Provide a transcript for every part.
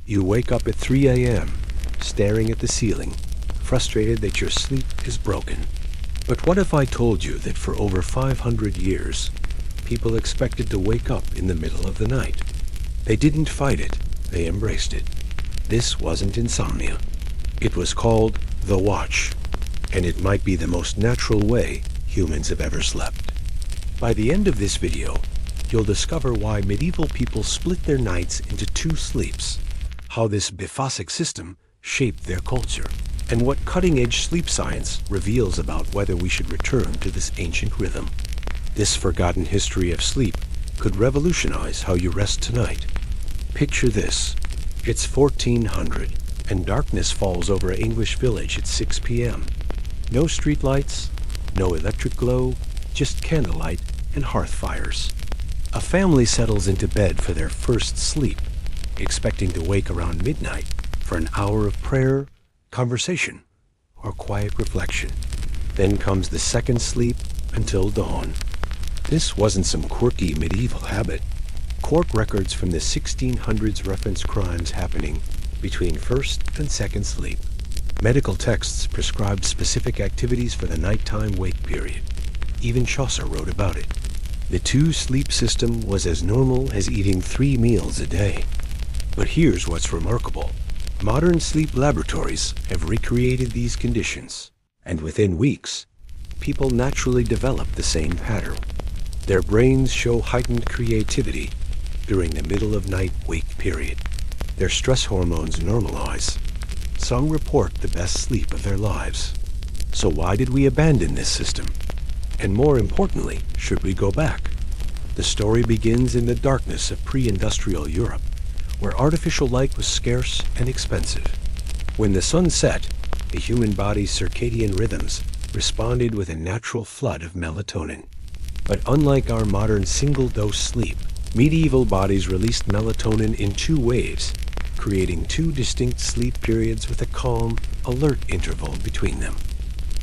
You wake up at 3 a.m., staring at the ceiling, frustrated that your sleep is broken. But what if I told you that for over 500 years, people expected to wake up in the middle of the night? They didn't fight it, they embraced it. This wasn't insomnia. It was called the watch, and it might be the most natural way humans have ever slept. By the end of this video, you'll discover why medieval people split their nights into two sleeps, how this biphasic system shaped their culture, and what cutting-edge sleep science reveals about whether we should return to this ancient rhythm. This forgotten history of sleep could revolutionize how you rest tonight. Picture this. It's 1400, and darkness falls over an English village at 6 p.m. No streetlights, no electric glow, just candlelight and hearth fires. A family settles into bed for their first sleep, expecting to wake around midnight for an hour of prayer, conversation, or quiet reflection. Then comes the second sleep until dawn. This wasn't some quirky medieval habit. Court records from the 1600s reference crimes happening between first and second sleep. Medical texts prescribed specific activities for the nighttime wake period. Even Chaucer wrote about it. The two-sleep system was as normal as eating 3 meals a day. But here's what's remarkable. Modern sleep laboratories have recreated these conditions, and within weeks, people naturally develop the same pattern. Their brains show heightened creativity during the middle-of-night wake period. Their stress hormones normalize. Some report the best sleep of their lives. So why did we abandon this system? And more importantly, should we go back? The story begins in the darkness of pre-industrial Europe, where artificial light was scarce and expensive. When the sun set, the human body's circadian rhythms responded with a natural flood of melatonin. But unlike our modern single-dose sleep, medieval bodies released melatonin in 2 waves, creating 2 distinct sleep periods with a calm, alert interval between them.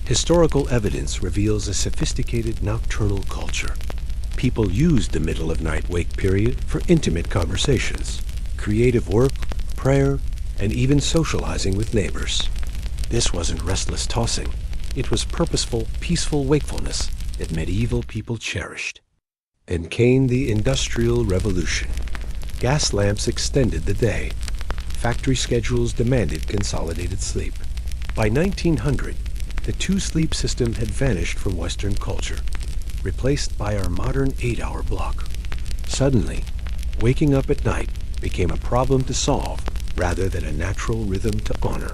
Historical evidence reveals a sophisticated nocturnal culture. People used the middle-of-night wake period for intimate conversations, creative work, prayer, and even socializing with neighbors. This wasn't restless tossing. It was purposeful, peaceful wakefulness that medieval people cherished. Then came the Industrial Revolution. Gas lamps extended the day. Factory schedules demanded consolidated sleep. By 1900, the 2-sleep system had vanished from Western culture, replaced by our modern 8-hour block. Suddenly, waking up at night became a problem to solve rather than a natural rhythm to honor.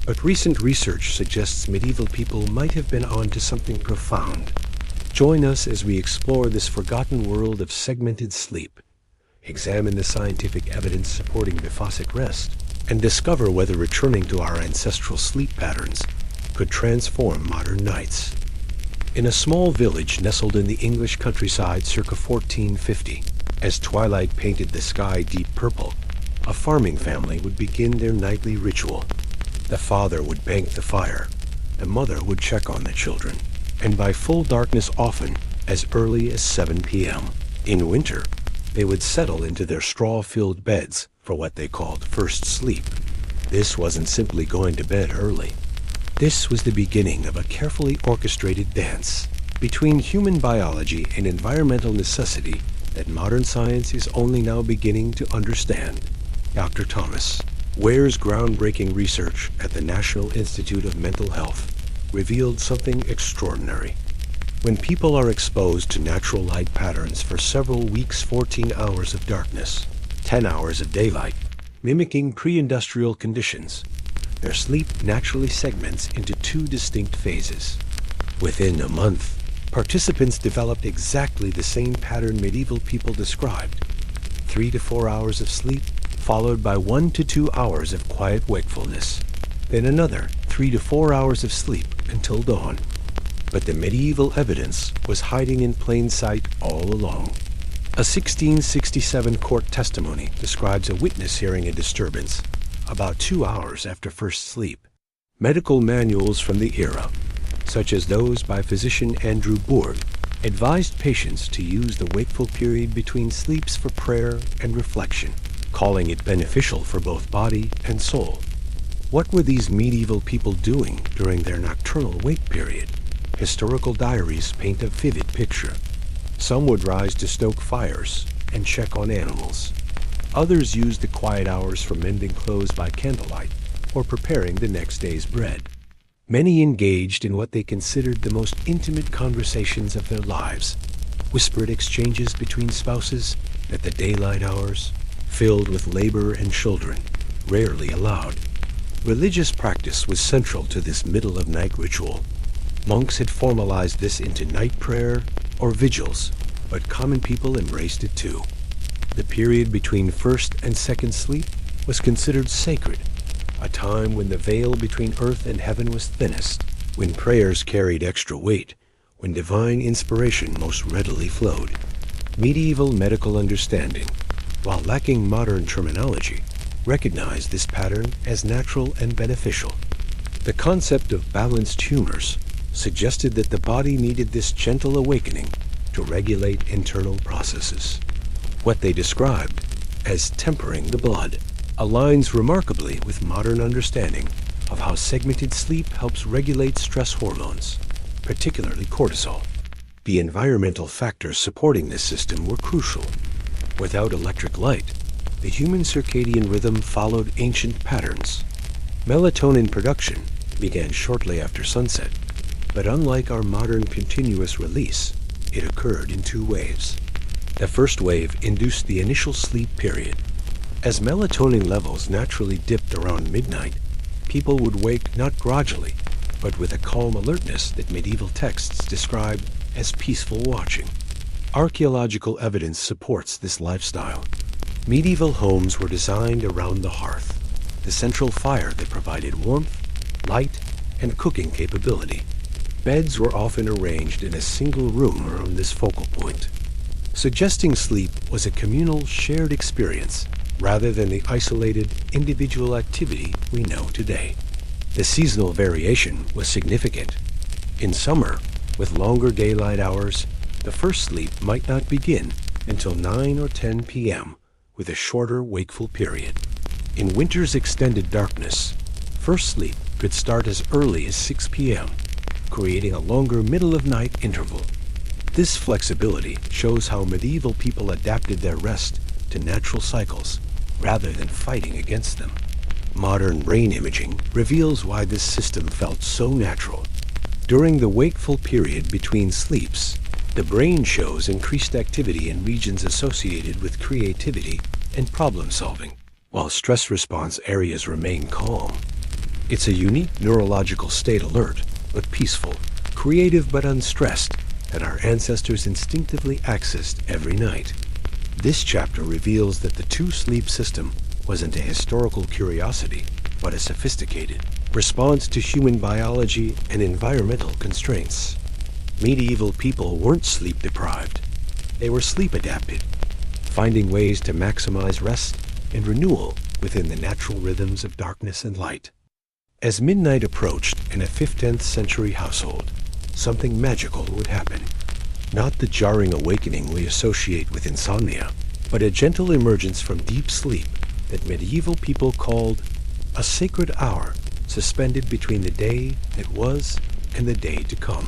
But recent research suggests medieval people might have been onto something profound. Join us as we explore this forgotten world of segmented sleep, examine the scientific evidence supporting biphasic rest, and discover whether returning to our ancestral sleep patterns could transform modern nights. In a small village nestled in the English countryside circa 1450, as twilight painted the sky deep purple, a farming family would begin their nightly ritual. The father would bank the fire, the mother would check on the children, and by full darkness often as early as 7 p.m. In winter, they would settle into their straw-filled beds for what they called first sleep. This wasn't simply going to bed early. This was the beginning of a carefully orchestrated dance between human biology and environmental necessity that modern science is only now beginning to understand. Dr. Thomas Ware's groundbreaking research at the National Institute of Mental Health revealed something extraordinary. When people are exposed to natural light patterns for several weeks, 14 hours of darkness, 10 hours of daylight, mimicking pre-industrial conditions, their sleep naturally segments into 2 distinct phases. Within a month, participants developed exactly the same pattern medieval people described: 3 to 4 hours of sleep, followed by 1 to 2 hours of quiet wakefulness, then another 3 to 4 hours of sleep until dawn. But the medieval evidence was hiding in plain sight all along. A 1667 court testimony describes a witness hearing a disturbance about 2 hours after first sleep. Medical manuals from the era, such as those by physician Andrew Bourg, advised patients to use the wakeful period between sleeps for prayer and reflection. calling it beneficial for both body and soul. What were these medieval people doing during their nocturnal wake period? Historical diaries paint a vivid picture. Some would rise to stoke fires and check on animals. Others used the quiet hours for mending clothes by candlelight or preparing the next day's bread. Many engaged in what they considered the most intimate conversations of their lives, whispered exchanges between spouses at the daylight hours, filled with labor and children, rarely allowed. Religious practice was central to this middle-of-night ritual. Monks had formalized this into night prayer or vigils, but common people embraced it too. The period between first and second sleep was considered sacred, a time when the veil between earth and heaven was thinnest, when prayers carried extra weight, when divine inspiration most readily flowed. Medieval medical understanding, while lacking modern terminology, recognized this pattern as natural and beneficial. The concept of balanced humors suggested that the body needed this gentle awakening to regulate internal processes. What they described as tempering the blood aligns remarkably with modern understanding of how segmented sleep helps regulate stress hormones, particularly cortisol. The environmental factors supporting this system were crucial. Without electric light, the human circadian rhythm followed ancient patterns. Melatonin production began shortly after sunset, but unlike our modern continuous release, it occurred in two waves. The first wave induced the initial sleep period. As melatonin levels naturally dipped around midnight, people would wake not grudgingly, but with a calm alertness that medieval texts describe as peaceful watching. Archaeological evidence supports this lifestyle. Medieval homes were designed around the hearth, the central fire that provided warmth, light, and cooking capability. Beds were often arranged in a single room around this focal point, suggesting sleep was a communal, shared experience rather than the isolated, individual activity we know today. The seasonal variation was significant. In summer, with longer daylight hours, the first sleep might not begin until 9 or 10 p.m., with a shorter wakeful period. In winter's extended darkness, first sleep could start as early as 6 p.m., creating a longer middle-of-night interval. This flexibility shows how medieval people adapted their rest to natural cycles rather than fighting against them. Modern brain imaging reveals why this system felt so natural. During the wakeful period between sleeps, the brain shows increased activity in regions associated with creativity and problem-solving, while stress response areas remain calm. It's a unique neurological state, alert but peaceful, creative but unstressed, that our ancestors instinctively accessed every night. This chapter reveals that the two-sleep system wasn't a historical curiosity, but a sophisticated response to human biology and environmental constraints. Medieval people weren't sleep-deprived. They were sleep-adapted, finding ways to maximize rest and renewal within the natural rhythms of darkness and light. As midnight approached in a 15th century household, something magical would happen. Not the jarring awakening we associate with insomnia, but a gentle emergence from deep sleep that medieval people called a sacred hour, suspended between the day that was and the day to come.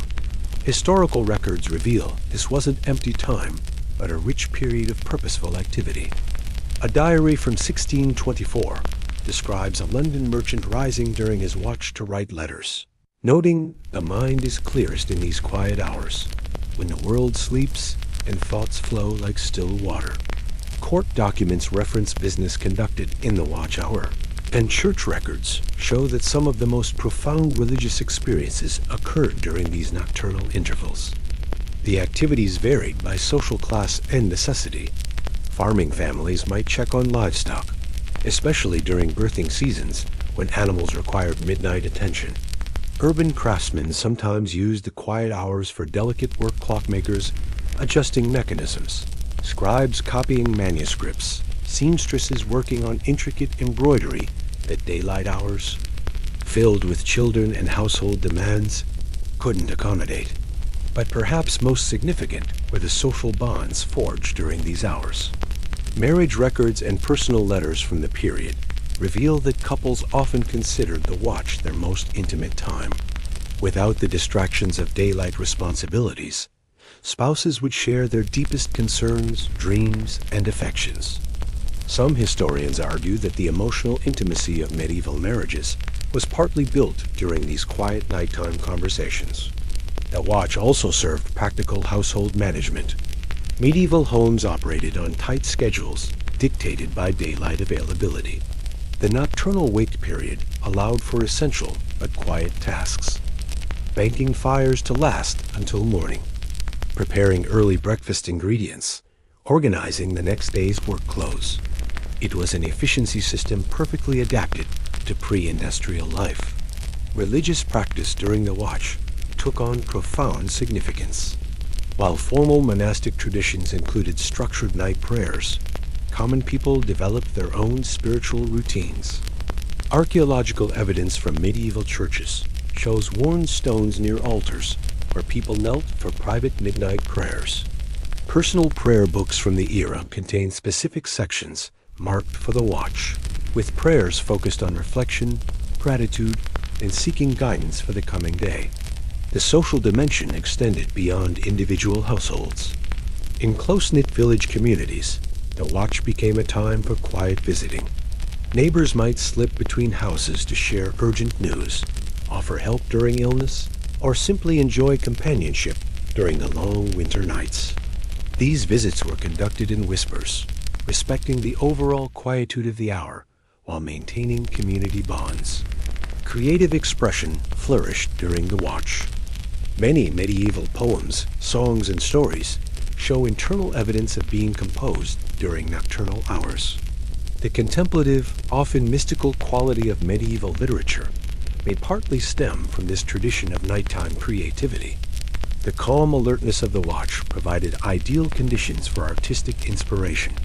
Historical records reveal this wasn't empty time, but a rich period of purposeful activity. A diary from 1624 describes a London merchant rising during his watch to write letters, noting the mind is clearest in these quiet hours, when the world sleeps and thoughts flow like still water. Court documents reference business conducted in the watch hour, and church records show that some of the most profound religious experiences occurred during these nocturnal intervals. The activities varied by social class and necessity. Farming families might check on livestock, especially during birthing seasons when animals required midnight attention. Urban craftsmen sometimes used the quiet hours for delicate work, clockmakers adjusting mechanisms, scribes copying manuscripts, seamstresses working on intricate embroidery that daylight hours, filled with children and household demands, couldn't accommodate. But perhaps most significant were the social bonds forged during these hours. Marriage records and personal letters from the period reveal that couples often considered the watch their most intimate time. Without the distractions of daylight responsibilities, spouses would share their deepest concerns, dreams, and affections. Some historians argue that the emotional intimacy of medieval marriages was partly built during these quiet nighttime conversations. The watch also served practical household management. Medieval homes operated on tight schedules dictated by daylight availability. The nocturnal wait period allowed for essential but quiet tasks. Banking fires to last until morning, preparing early breakfast ingredients, organizing the next day's work clothes. It was an efficiency system perfectly adapted to pre-industrial life. Religious practice during the watch took on profound significance. While formal monastic traditions included structured night prayers, common people developed their own spiritual routines. Archaeological evidence from medieval churches shows worn stones near altars where people knelt for private midnight prayers. Personal prayer books from the era contain specific sections marked for the watch, with prayers focused on reflection, gratitude, and seeking guidance for the coming day. The social dimension extended beyond individual households. In close-knit village communities, the watch became a time for quiet visiting. Neighbors might slip between houses to share urgent news, offer help during illness, or simply enjoy companionship during the long winter nights. These visits were conducted in whispers, respecting the overall quietude of the hour while maintaining community bonds. Creative expression flourished during the watch. Many medieval poems, songs, and stories show internal evidence of being composed during nocturnal hours. The contemplative, often mystical quality of medieval literature may partly stem from this tradition of nighttime creativity. The calm alertness of the watch provided ideal conditions for artistic inspiration.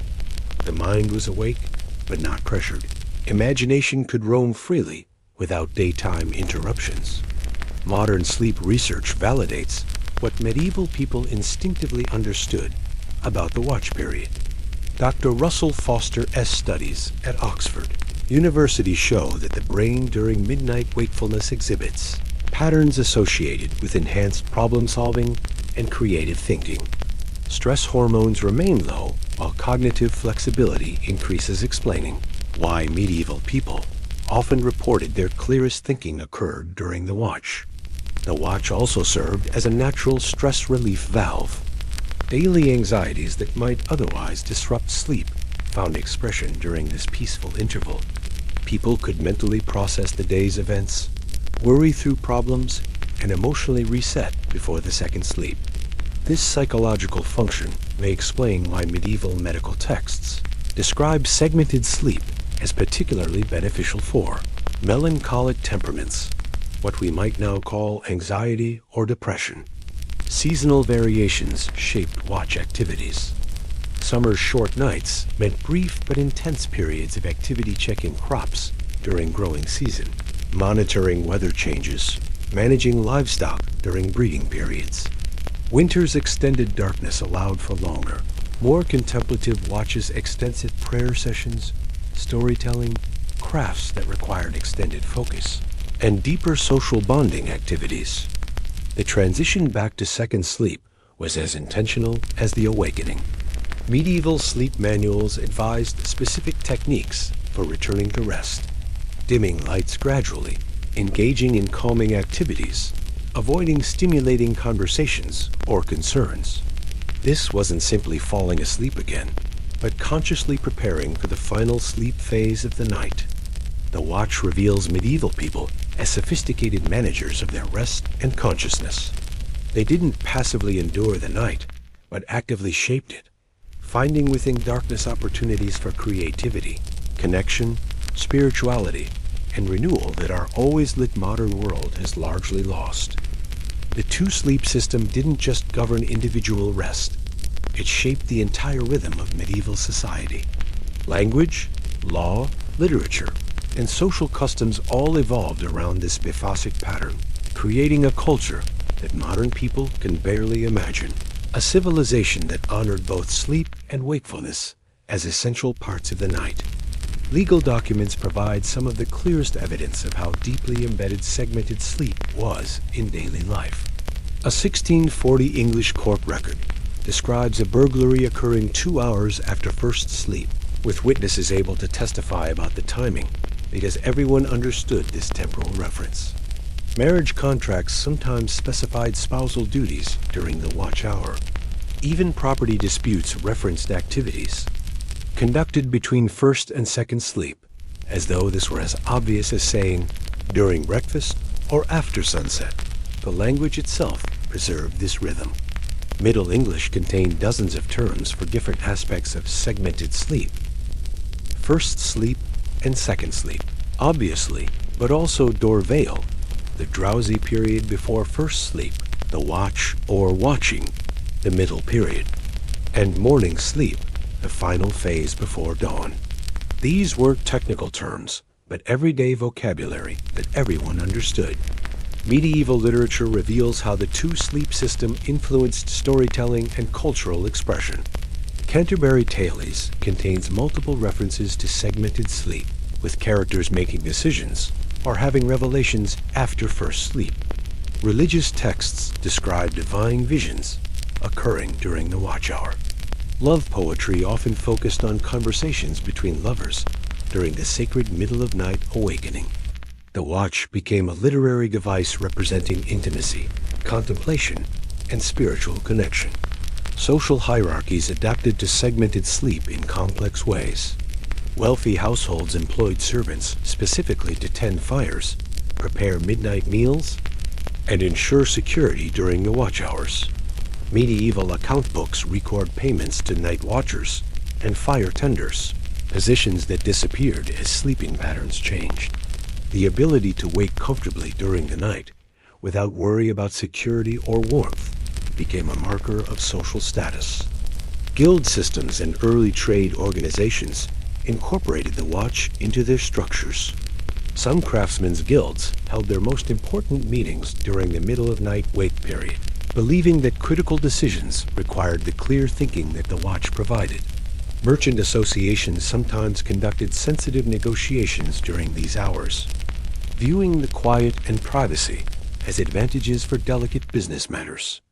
The mind was awake, but not pressured. Imagination could roam freely without daytime interruptions. Modern sleep research validates what medieval people instinctively understood about the watch period. Dr. Russell Foster S. studies at Oxford University show that the brain during midnight wakefulness exhibits patterns associated with enhanced problem-solving and creative thinking. Stress hormones remain low, while cognitive flexibility increases, explaining why medieval people often reported their clearest thinking occurred during the watch. The watch also served as a natural stress relief valve. Daily anxieties that might otherwise disrupt sleep found expression during this peaceful interval. People could mentally process the day's events, worry through problems, and emotionally reset before the second sleep. This psychological function may explain why medieval medical texts describe segmented sleep as particularly beneficial for melancholic temperaments, what we might now call anxiety or depression. Seasonal variations shaped watch activities. Summer's short nights meant brief but intense periods of activity checking crops during growing season, monitoring weather changes, managing livestock during breeding periods. Winter's extended darkness allowed for longer, more contemplative watches, extensive prayer sessions, storytelling, crafts that required extended focus, and deeper social bonding activities. The transition back to second sleep was as intentional as the awakening. Medieval sleep manuals advised specific techniques for returning to rest, dimming lights gradually, engaging in calming activities, avoiding stimulating conversations or concerns. This wasn't simply falling asleep again, but consciously preparing for the final sleep phase of the night. The watch reveals medieval people as sophisticated managers of their rest and consciousness. They didn't passively endure the night, but actively shaped it, finding within darkness opportunities for creativity, connection, spirituality, and renewal that our always-lit modern world has largely lost. The two-sleep system didn't just govern individual rest. It shaped the entire rhythm of medieval society. Language, law, literature, and social customs all evolved around this biphasic pattern, creating a culture that modern people can barely imagine. A civilization that honored both sleep and wakefulness as essential parts of the night. Legal documents provide some of the clearest evidence of how deeply embedded segmented sleep was in daily life. A 1640 English court record describes a burglary occurring 2 hours after first sleep, with witnesses able to testify about the timing because everyone understood this temporal reference. Marriage contracts sometimes specified spousal duties during the watch hour. Even property disputes referenced activities conducted between first and second sleep, as though this were as obvious as saying, during breakfast or after sunset. The language itself preserved this rhythm. Middle English contained dozens of terms for different aspects of segmented sleep. First sleep and second sleep, obviously, but also dorveil, the drowsy period before first sleep, the watch or watching, the middle period, and morning sleep, the final phase before dawn. These were technical terms, but everyday vocabulary that everyone understood. Medieval literature reveals how the two-sleep system influenced storytelling and cultural expression. Canterbury Tales contains multiple references to segmented sleep, with characters making decisions or having revelations after first sleep. Religious texts describe divine visions occurring during the watch hour. Love poetry often focused on conversations between lovers during the sacred middle-of-night awakening. The watch became a literary device representing intimacy, contemplation, and spiritual connection. Social hierarchies adapted to segmented sleep in complex ways. Wealthy households employed servants specifically to tend fires, prepare midnight meals, and ensure security during the watch hours. Medieval account books record payments to night watchers and fire tenders, positions that disappeared as sleeping patterns changed. The ability to wake comfortably during the night, without worry about security or warmth, became a marker of social status. Guild systems and early trade organizations incorporated the watch into their structures. Some craftsmen's guilds held their most important meetings during the middle-of-night wake period, believing that critical decisions required the clear thinking that the watch provided. Merchant associations sometimes conducted sensitive negotiations during these hours, viewing the quiet and privacy as advantages for delicate business matters.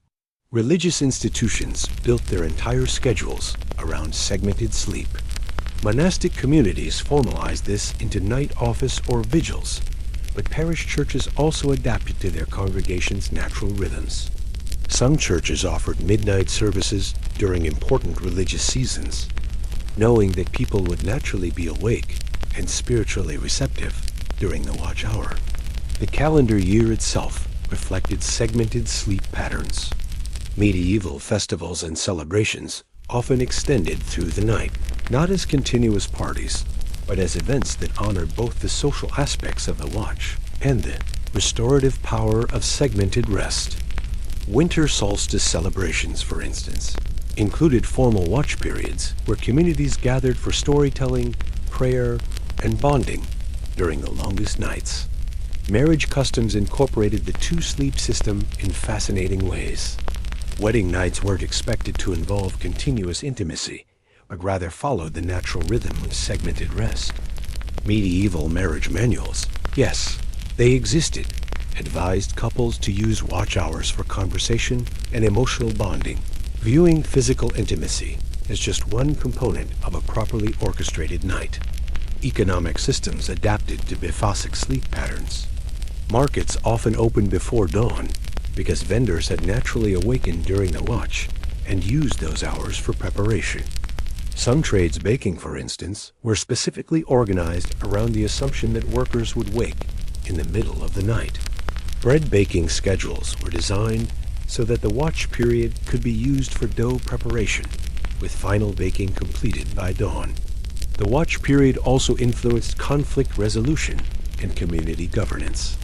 Religious institutions built their entire schedules around segmented sleep. Monastic communities formalized this into night office or vigils, but parish churches also adapted to their congregations' natural rhythms. Some churches offered midnight services during important religious seasons, knowing that people would naturally be awake and spiritually receptive during the watch hour. The calendar year itself reflected segmented sleep patterns. Medieval festivals and celebrations often extended through the night, not as continuous parties, but as events that honored both the social aspects of the watch and the restorative power of segmented rest. Winter solstice celebrations, for instance, included formal watch periods where communities gathered for storytelling, prayer, and bonding during the longest nights. Marriage customs incorporated the two-sleep system in fascinating ways. Wedding nights weren't expected to involve continuous intimacy, but rather followed the natural rhythm of segmented rest. Medieval marriage manuals, yes, they existed, advised couples to use watch hours for conversation and emotional bonding, viewing physical intimacy as just one component of a properly orchestrated night. Economic systems adapted to biphasic sleep patterns. Markets often opened before dawn because vendors had naturally awakened during the watch and used those hours for preparation. Some trades, baking for instance, were specifically organized around the assumption that workers would wake in the middle of the night. Bread baking schedules were designed so that the watch period could be used for dough preparation, with final baking completed by dawn. The watch period also influenced conflict resolution and community governance.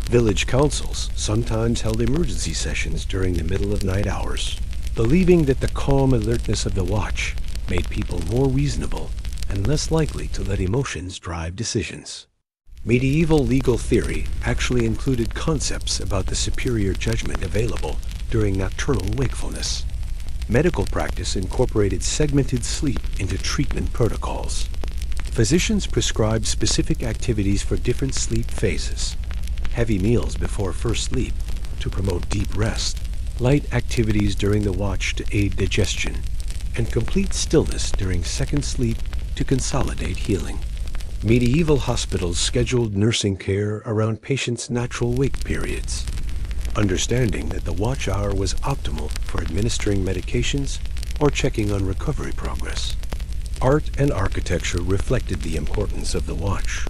Village councils sometimes held emergency sessions during the middle-of-night hours, believing that the calm alertness of the watch made people more reasonable and less likely to let emotions drive decisions. Medieval legal theory actually included concepts about the superior judgment available during nocturnal wakefulness. Medical practice incorporated segmented sleep into treatment protocols. Physicians prescribed specific activities for different sleep phases. Heavy meals before first sleep to promote deep rest, light activities during the watch to aid digestion, and complete stillness during second sleep to consolidate healing. Medieval hospitals scheduled nursing care around patients' natural wake periods, understanding that the watch hour was optimal for administering medications or checking on recovery progress. Art and architecture reflected the importance of the watch.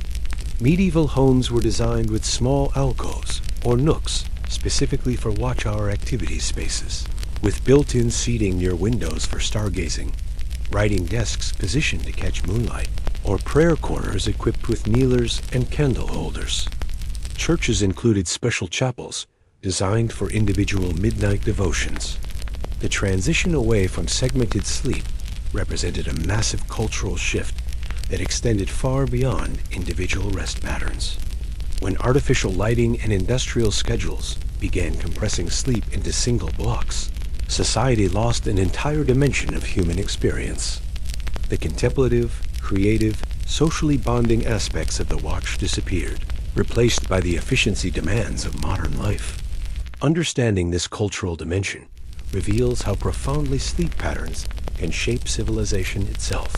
Medieval homes were designed with small alcoves or nooks specifically for watch hour activity spaces, with built-in seating near windows for stargazing, writing desks positioned to catch moonlight, or prayer corners equipped with kneelers and candle holders. Churches included special chapels designed for individual midnight devotions. The transition away from segmented sleep represented a massive cultural shift that extended far beyond individual rest patterns. When artificial lighting and industrial schedules began compressing sleep into single blocks, society lost an entire dimension of human experience. The contemplative, creative, socially bonding aspects of the watch disappeared, replaced by the efficiency demands of modern life. Understanding this cultural dimension reveals how profoundly sleep patterns can shape civilization itself.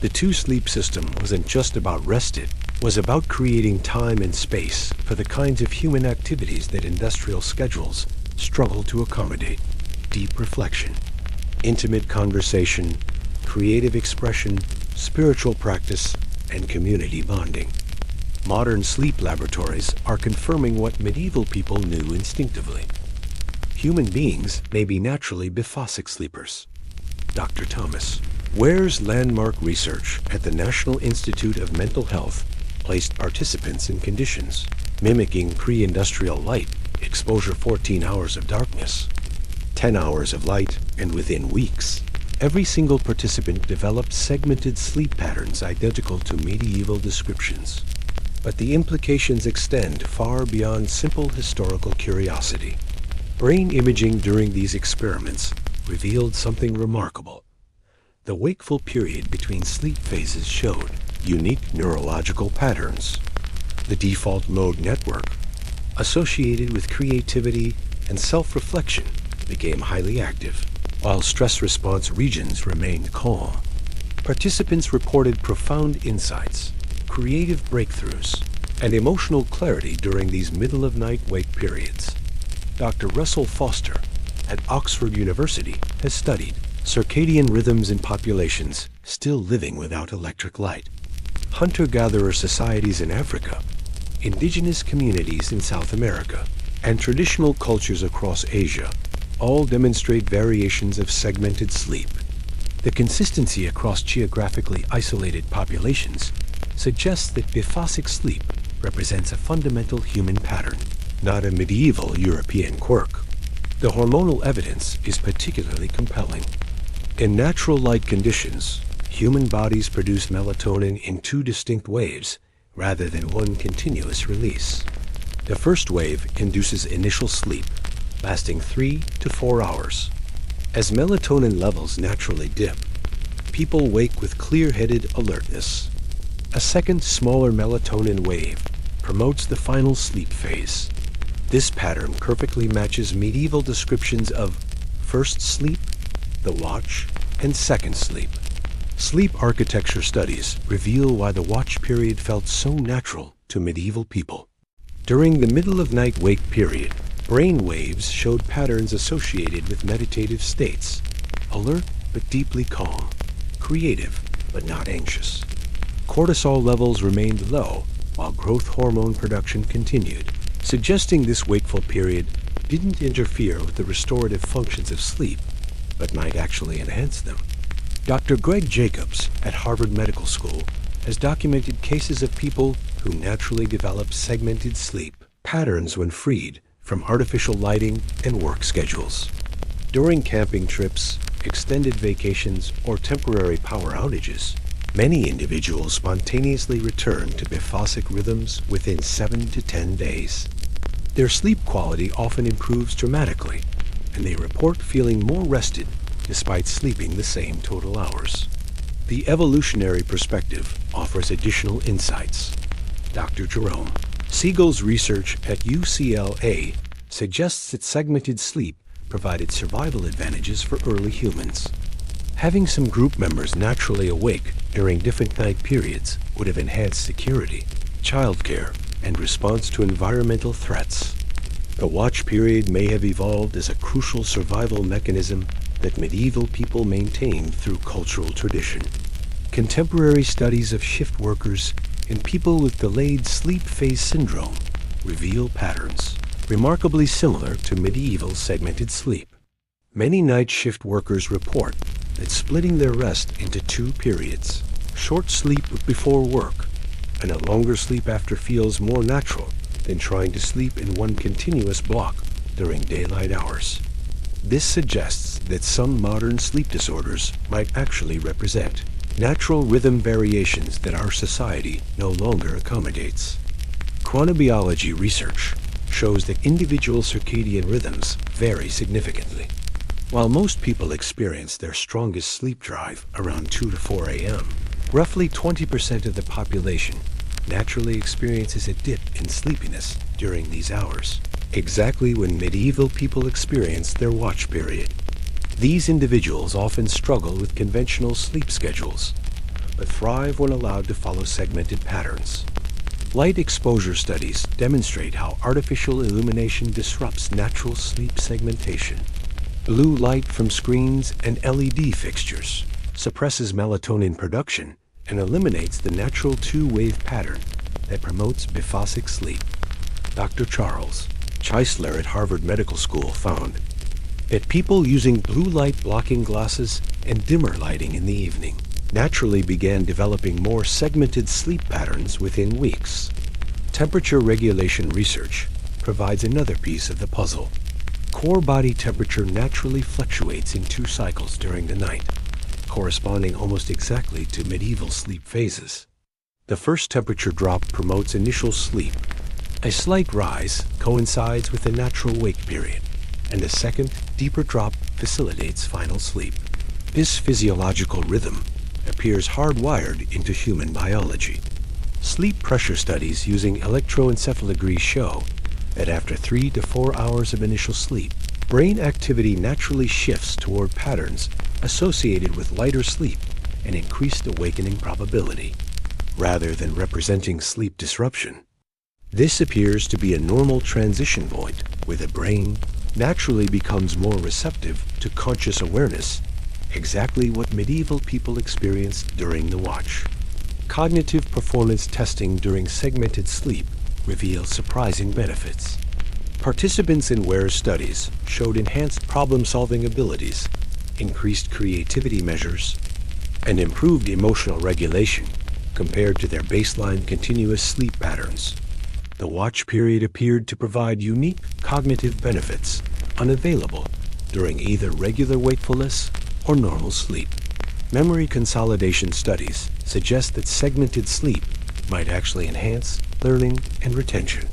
The two-sleep system wasn't just about rest, it was about creating time and space for the kinds of human activities that industrial schedules struggle to accommodate. Deep reflection, intimate conversation, creative expression, spiritual practice, and community bonding. Modern sleep laboratories are confirming what medieval people knew instinctively. Human beings may be naturally biphasic sleepers. Dr. Thomas Ware's landmark research at the National Institute of Mental Health placed participants in conditions mimicking pre-industrial light, exposure 14 hours of darkness, 10 hours of light, and within weeks, every single participant developed segmented sleep patterns identical to medieval descriptions. But the implications extend far beyond simple historical curiosity. Brain imaging during these experiments revealed something remarkable. The wakeful period between sleep phases showed unique neurological patterns. The default mode network, associated with creativity and self-reflection, became highly active, while stress response regions remained calm. Participants reported profound insights, creative breakthroughs, and emotional clarity during these middle-of-night wake periods. Dr. Russell Foster at Oxford University has studied circadian rhythms in populations still living without electric light, hunter-gatherer societies in Africa, indigenous communities in South America, and traditional cultures across Asia all demonstrate variations of segmented sleep. The consistency across geographically isolated populations suggests that biphasic sleep represents a fundamental human pattern, not a medieval European quirk. The hormonal evidence is particularly compelling. In natural light conditions, human bodies produce melatonin in two distinct waves rather than one continuous release. The first wave induces initial sleep, lasting 3 to 4 hours. As melatonin levels naturally dip, people wake with clear-headed alertness. A second, smaller melatonin wave promotes the final sleep phase. This pattern perfectly matches medieval descriptions of first sleep, the watch, and second sleep. Sleep architecture studies reveal why the watch period felt so natural to medieval people. During the middle-of-night wake period, brain waves showed patterns associated with meditative states, alert but deeply calm, creative but not anxious. Cortisol levels remained low while growth hormone production continued, suggesting this wakeful period didn't interfere with the restorative functions of sleep, but might actually enhance them. Dr. Greg Jacobs at Harvard Medical School has documented cases of people who naturally develop segmented sleep patterns when freed from artificial lighting and work schedules. During camping trips, extended vacations, or temporary power outages, many individuals spontaneously return to biphasic rhythms within 7 to 10 days. Their sleep quality often improves dramatically, and they report feeling more rested despite sleeping the same total hours. The evolutionary perspective offers additional insights. Dr. Jerome Siegel's research at UCLA suggests that segmented sleep provided survival advantages for early humans. Having some group members naturally awake during different night periods would have enhanced security, childcare, and response to environmental threats. The watch period may have evolved as a crucial survival mechanism that medieval people maintained through cultural tradition. Contemporary studies of shift workers and people with delayed sleep phase syndrome reveal patterns remarkably similar to medieval segmented sleep. Many night shift workers report that splitting their rest into two periods, short sleep before work and a longer sleep after, feels more natural than trying to sleep in one continuous block during daylight hours. This suggests that some modern sleep disorders might actually represent natural rhythm variations that our society no longer accommodates. Chronobiology research shows that individual circadian rhythms vary significantly. While most people experience their strongest sleep drive around 2 to 4 a.m., roughly 20% of the population naturally experiences a dip in sleepiness during these hours, exactly when medieval people experienced their watch period. These individuals often struggle with conventional sleep schedules, but thrive when allowed to follow segmented patterns. Light exposure studies demonstrate how artificial illumination disrupts natural sleep segmentation. Blue light from screens and LED fixtures suppresses melatonin production and eliminates the natural two-wave pattern that promotes biphasic sleep. Dr. Charles Czeisler at Harvard Medical School found that people using blue light blocking glasses and dimmer lighting in the evening naturally began developing more segmented sleep patterns within weeks. Temperature regulation research provides another piece of the puzzle. Core body temperature naturally fluctuates in 2 cycles during the night, corresponding almost exactly to medieval sleep phases. The first temperature drop promotes initial sleep. A slight rise coincides with the natural wake period, and a second, deeper drop facilitates final sleep. This physiological rhythm appears hardwired into human biology. Sleep pressure studies using electroencephalography show that after 3 to 4 hours of initial sleep, brain activity naturally shifts toward patterns associated with lighter sleep and increased awakening probability, rather than representing sleep disruption. This appears to be a normal transition point where the brain naturally becomes more receptive to conscious awareness, exactly what medieval people experienced during the watch. Cognitive performance testing during segmented sleep reveals surprising benefits. Participants in WARE studies showed enhanced problem-solving abilities, increased creativity measures, and improved emotional regulation compared to their baseline continuous sleep patterns. The watch period appeared to provide unique cognitive benefits unavailable during either regular wakefulness or normal sleep. Memory consolidation studies suggest that segmented sleep might actually enhance learning and retention.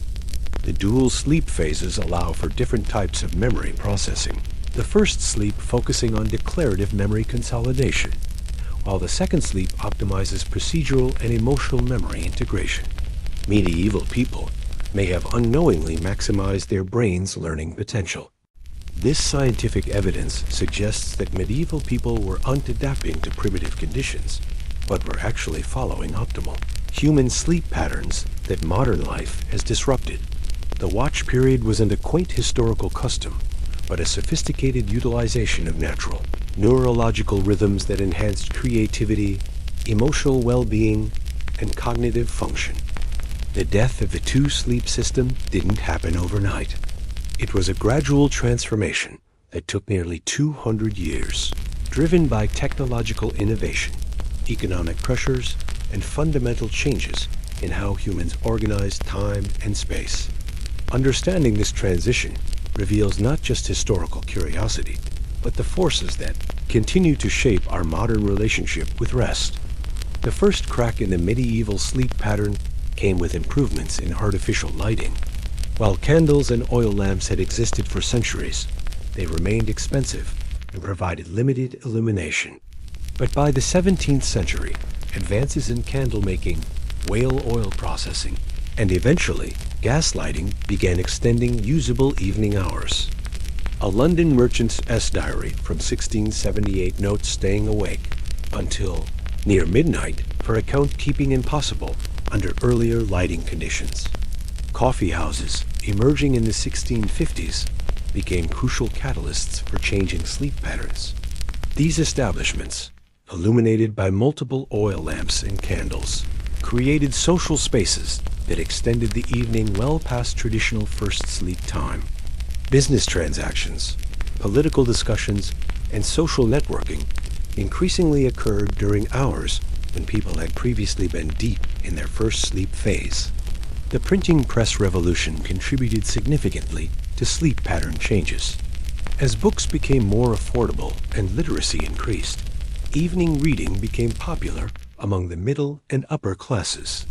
The dual sleep phases allow for different types of memory processing. The first sleep focusing on declarative memory consolidation, while the second sleep optimizes procedural and emotional memory integration. Medieval people may have unknowingly maximized their brain's learning potential. This scientific evidence suggests that medieval people were unadapting to primitive conditions, but were actually following optimal human sleep patterns that modern life has disrupted. The watch period wasn't a quaint historical custom, but a sophisticated utilization of natural, neurological rhythms that enhanced creativity, emotional well-being, and cognitive function. The death of the two-sleep system didn't happen overnight. It was a gradual transformation that took nearly 200 years, driven by technological innovation, economic pressures, and fundamental changes in how humans organize time and space. Understanding this transition reveals not just historical curiosity, but the forces that continue to shape our modern relationship with rest. The first crack in the medieval sleep pattern came with improvements in artificial lighting. While candles and oil lamps had existed for centuries, they remained expensive and provided limited illumination. But by the 17th century, advances in candle making, whale oil processing, and eventually gas lighting began extending usable evening hours. A London merchant's diary from 1678 notes staying awake until near midnight for account keeping impossible under earlier lighting conditions. Coffee houses, emerging in the 1650s, became crucial catalysts for changing sleep patterns. These establishments, illuminated by multiple oil lamps and candles, created social spaces that extended the evening well past traditional first sleep time. Business transactions, political discussions, and social networking increasingly occurred during hours when people had previously been deep in their first sleep phase. The printing press revolution contributed significantly to sleep pattern changes. As books became more affordable and literacy increased, evening reading became popular among the middle and upper classes.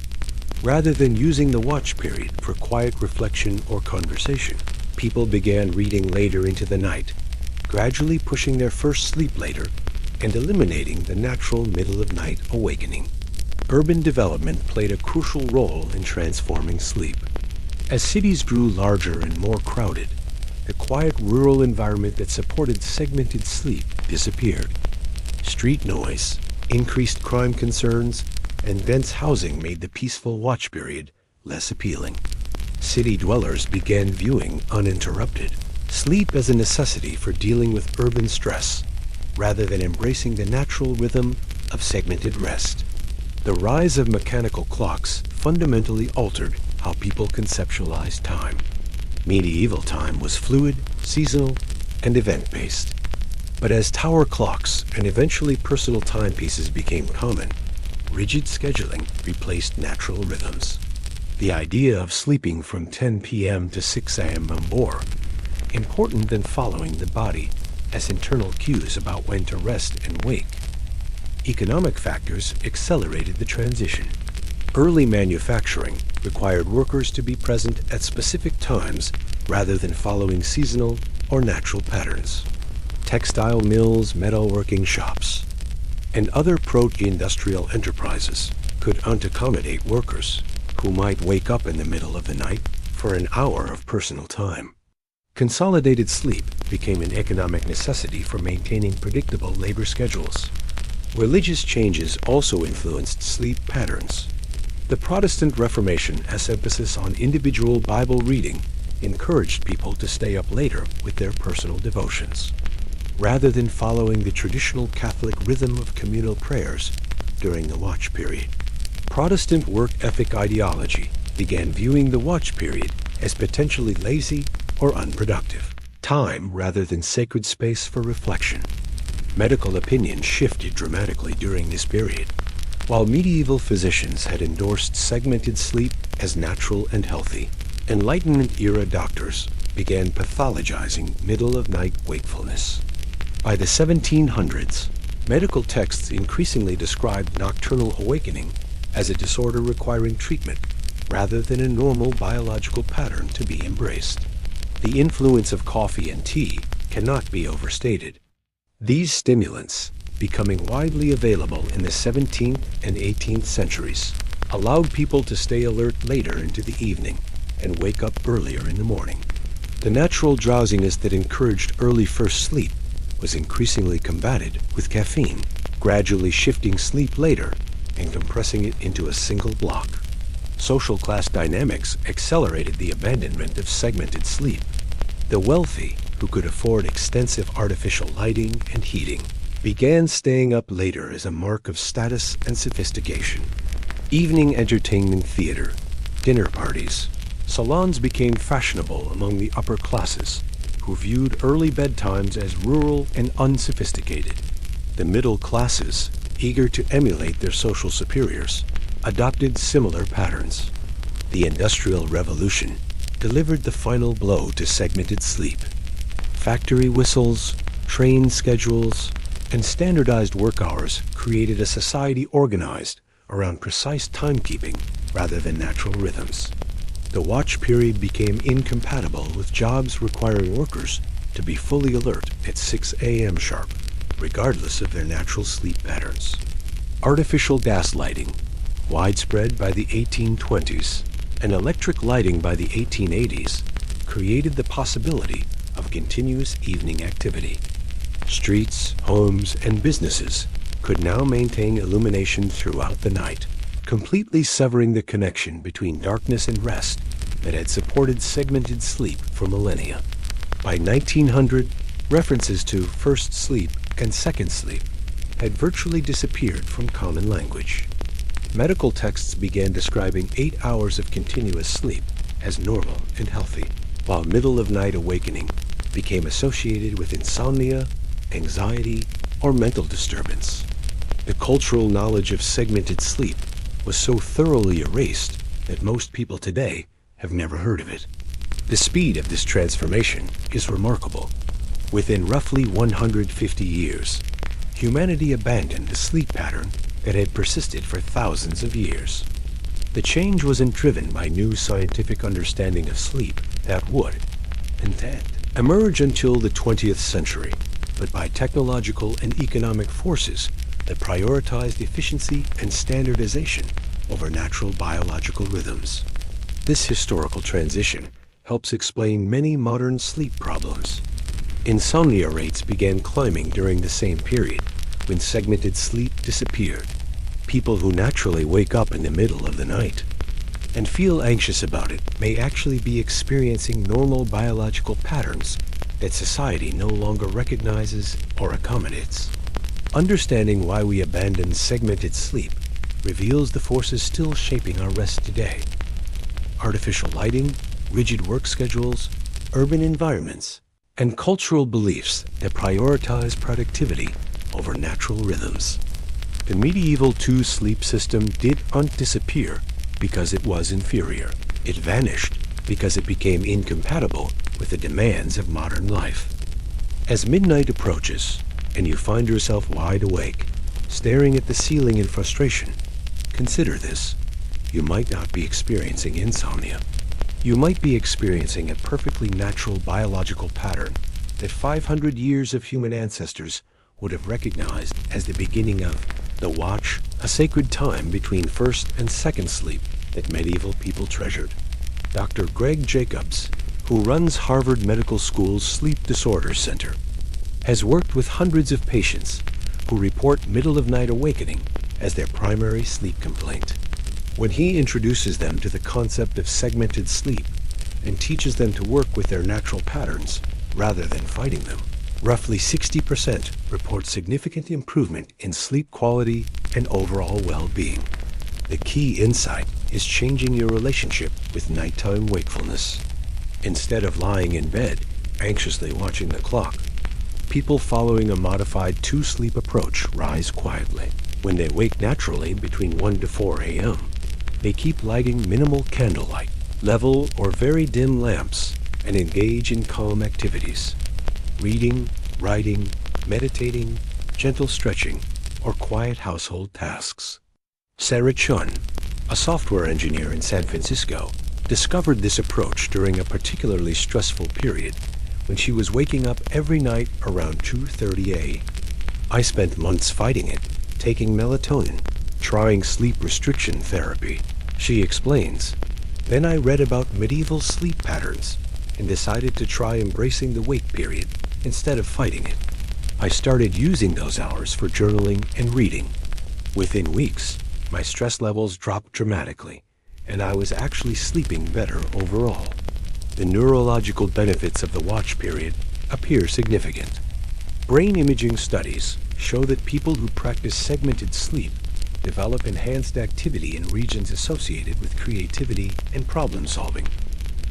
Rather than using the watch period for quiet reflection or conversation, people began reading later into the night, gradually pushing their first sleep later and eliminating the natural middle-of-night awakening. Urban development played a crucial role in transforming sleep. As cities grew larger and more crowded, the quiet rural environment that supported segmented sleep disappeared. Street noise, increased crime concerns, and dense housing made the peaceful watch period less appealing. City dwellers began viewing uninterrupted sleep as a necessity for dealing with urban stress, rather than embracing the natural rhythm of segmented rest. The rise of mechanical clocks fundamentally altered how people conceptualized time. Medieval time was fluid, seasonal, and event-based. But as tower clocks and eventually personal timepieces became common, rigid scheduling replaced natural rhythms. The idea of sleeping from 10 p.m. to 6 a.m. was more important than following the body as internal cues about when to rest and wake. Economic factors accelerated the transition. Early manufacturing required workers to be present at specific times rather than following seasonal or natural patterns. Textile mills, metalworking shops, and other pro-industrial enterprises could accommodate workers who might wake up in the middle of the night for an hour of personal time. Consolidated sleep became an economic necessity for maintaining predictable labor schedules. Religious changes also influenced sleep patterns. The Protestant Reformation's emphasis on individual Bible reading encouraged people to stay up later with their personal devotions, rather than following the traditional Catholic rhythm of communal prayers during the watch period. Protestant work ethic ideology began viewing the watch period as potentially lazy or unproductive time rather than sacred space for reflection. Medical opinions shifted dramatically during this period. While medieval physicians had endorsed segmented sleep as natural and healthy, Enlightenment-era doctors began pathologizing middle-of-night wakefulness. By the 1700s, medical texts increasingly described nocturnal awakening as a disorder requiring treatment rather than a normal biological pattern to be embraced. The influence of coffee and tea cannot be overstated. These stimulants, becoming widely available in the 17th and 18th centuries, allowed people to stay alert later into the evening and wake up earlier in the morning. The natural drowsiness that encouraged early first sleep was increasingly combated with caffeine, gradually shifting sleep later and compressing it into a single block. Social class dynamics accelerated the abandonment of segmented sleep. The wealthy, who could afford extensive artificial lighting and heating, began staying up later as a mark of status and sophistication. Evening entertainment theater, dinner parties, salons became fashionable among the upper classes, who viewed early bedtimes as rural and unsophisticated. The middle classes, eager to emulate their social superiors, adopted similar patterns. The Industrial Revolution delivered the final blow to segmented sleep. Factory whistles, train schedules, and standardized work hours created a society organized around precise timekeeping rather than natural rhythms. The watch period became incompatible with jobs requiring workers to be fully alert at 6 a.m. sharp, regardless of their natural sleep patterns. Artificial gas lighting, widespread by the 1820s, and electric lighting by the 1880s, created the possibility of continuous evening activity. Streets, homes, and businesses could now maintain illumination throughout the night, completely severing the connection between darkness and rest that had supported segmented sleep for millennia. By 1900, references to first sleep and second sleep had virtually disappeared from common language. Medical texts began describing 8 hours of continuous sleep as normal and healthy, while middle-of-night awakening became associated with insomnia, anxiety, or mental disturbance. The cultural knowledge of segmented sleep was so thoroughly erased that most people today have never heard of it. The speed of this transformation is remarkable. Within roughly 150 years, humanity abandoned a sleep pattern that had persisted for thousands of years. The change wasn't driven by new scientific understanding of sleep that would, in fact, emerge until the 20th century, but by technological and economic forces that prioritized efficiency and standardization over natural biological rhythms. This historical transition helps explain many modern sleep problems. Insomnia rates began climbing during the same period when segmented sleep disappeared. People who naturally wake up in the middle of the night and feel anxious about it may actually be experiencing normal biological patterns that society no longer recognizes or accommodates. Understanding why we abandon segmented sleep reveals the forces still shaping our rest today. Artificial lighting, rigid work schedules, urban environments, and cultural beliefs that prioritize productivity over natural rhythms. The medieval two-sleep system didn't disappear because it was inferior. It vanished because it became incompatible with the demands of modern life. As midnight approaches and you find yourself wide awake, staring at the ceiling in frustration, consider this. You might not be experiencing insomnia. You might be experiencing a perfectly natural biological pattern that 500 years of human ancestors would have recognized as the beginning of the watch, a sacred time between first and second sleep that medieval people treasured. Dr. Greg Jacobs, who runs Harvard Medical School's Sleep Disorders Center, has worked with hundreds of patients who report middle-of-night awakening as their primary sleep complaint. When he introduces them to the concept of segmented sleep and teaches them to work with their natural patterns rather than fighting them, roughly 60% report significant improvement in sleep quality and overall well-being. The key insight is changing your relationship with nighttime wakefulness. Instead of lying in bed, anxiously watching the clock, people following a modified two-sleep approach rise quietly. When they wake naturally between 1 to 4 a.m., they keep lighting minimal candlelight, level or very dim lamps, and engage in calm activities. Reading, writing, meditating, gentle stretching, or quiet household tasks. Sarah Chun, a software engineer in San Francisco, discovered this approach during a particularly stressful period when she was waking up every night around 2:30 a.m. I spent months fighting it, taking melatonin, trying sleep restriction therapy. She explains, then I read about medieval sleep patterns and decided to try embracing the wake period instead of fighting it. I started using those hours for journaling and reading. Within weeks, my stress levels dropped dramatically, and I was actually sleeping better overall. The neurological benefits of the watch period appear significant. Brain imaging studies show that people who practice segmented sleep develop enhanced activity in regions associated with creativity and problem solving.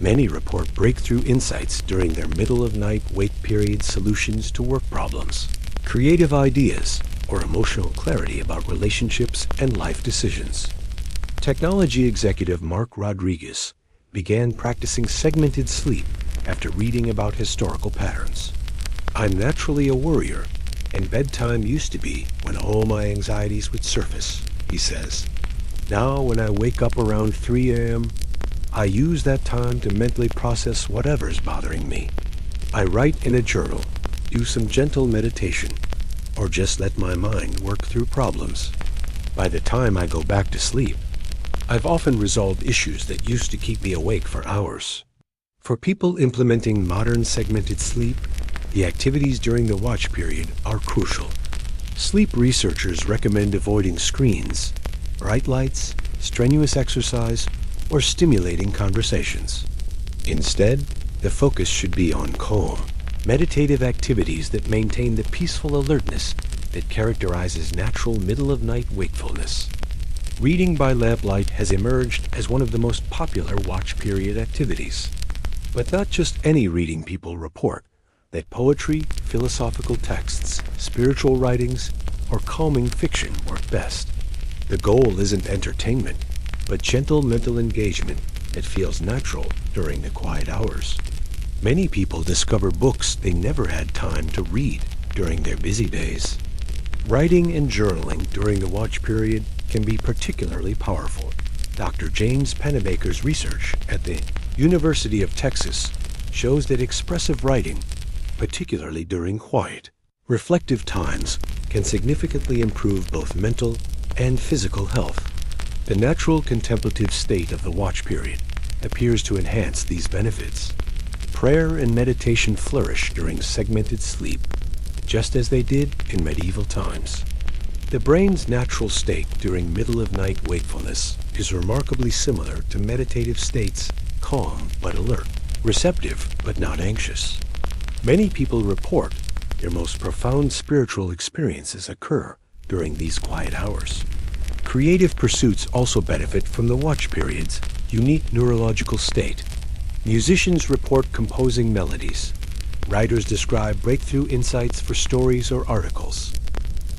Many report breakthrough insights during their middle-of-night wake period solutions to work problems, creative ideas, or emotional clarity about relationships and life decisions. Technology executive Mark Rodriguez began practicing segmented sleep after reading about historical patterns. I'm naturally a worrier, and bedtime used to be when all my anxieties would surface, he says. Now when I wake up around 3 a.m., I use that time to mentally process whatever's bothering me. I write in a journal, do some gentle meditation, or just let my mind work through problems. By the time I go back to sleep, I've often resolved issues that used to keep me awake for hours. For people implementing modern segmented sleep, the activities during the watch period are crucial. Sleep researchers recommend avoiding screens, bright lights, strenuous exercise, or stimulating conversations. Instead, the focus should be on calm, meditative activities that maintain the peaceful alertness that characterizes natural middle-of-night wakefulness. Reading by lamplight has emerged as one of the most popular watch period activities. But not just any reading. People report that poetry, philosophical texts, spiritual writings, or calming fiction work best. The goal isn't entertainment, but gentle mental engagement that feels natural during the quiet hours. Many people discover books they never had time to read during their busy days. Writing and journaling during the watch period can be particularly powerful. Dr. James Pennebaker's research at the University of Texas shows that expressive writing, particularly during quiet, reflective times, can significantly improve both mental and physical health. The natural contemplative state of the watch period appears to enhance these benefits. Prayer and meditation flourish during segmented sleep, just as they did in medieval times. The brain's natural state during middle-of-night wakefulness is remarkably similar to meditative states, calm but alert, receptive but not anxious. Many people report their most profound spiritual experiences occur during these quiet hours. Creative pursuits also benefit from the watch period's unique neurological state. Musicians report composing melodies. Writers describe breakthrough insights for stories or articles.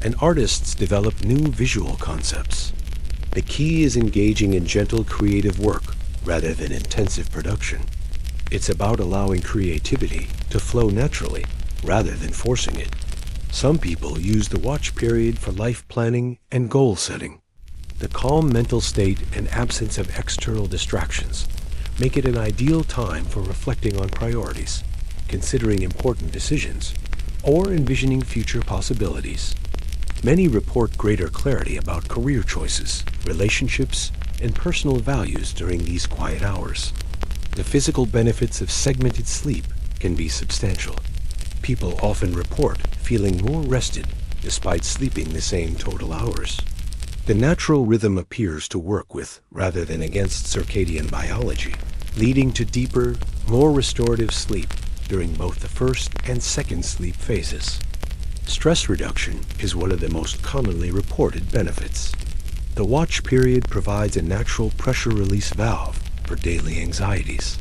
And artists develop new visual concepts. The key is engaging in gentle creative work rather than intensive production. It's about allowing creativity to flow naturally rather than forcing it. Some people use the watch period for life planning and goal setting. The calm mental state and absence of external distractions make it an ideal time for reflecting on priorities, considering important decisions, or envisioning future possibilities. Many report greater clarity about career choices, relationships, and personal values during these quiet hours. The physical benefits of segmented sleep can be substantial. People often report feeling more rested despite sleeping the same total hours. The natural rhythm appears to work with rather than against circadian biology, leading to deeper, more restorative sleep during both the first and second sleep phases. Stress reduction is one of the most commonly reported benefits. The watch period provides a natural pressure release valve for daily anxieties.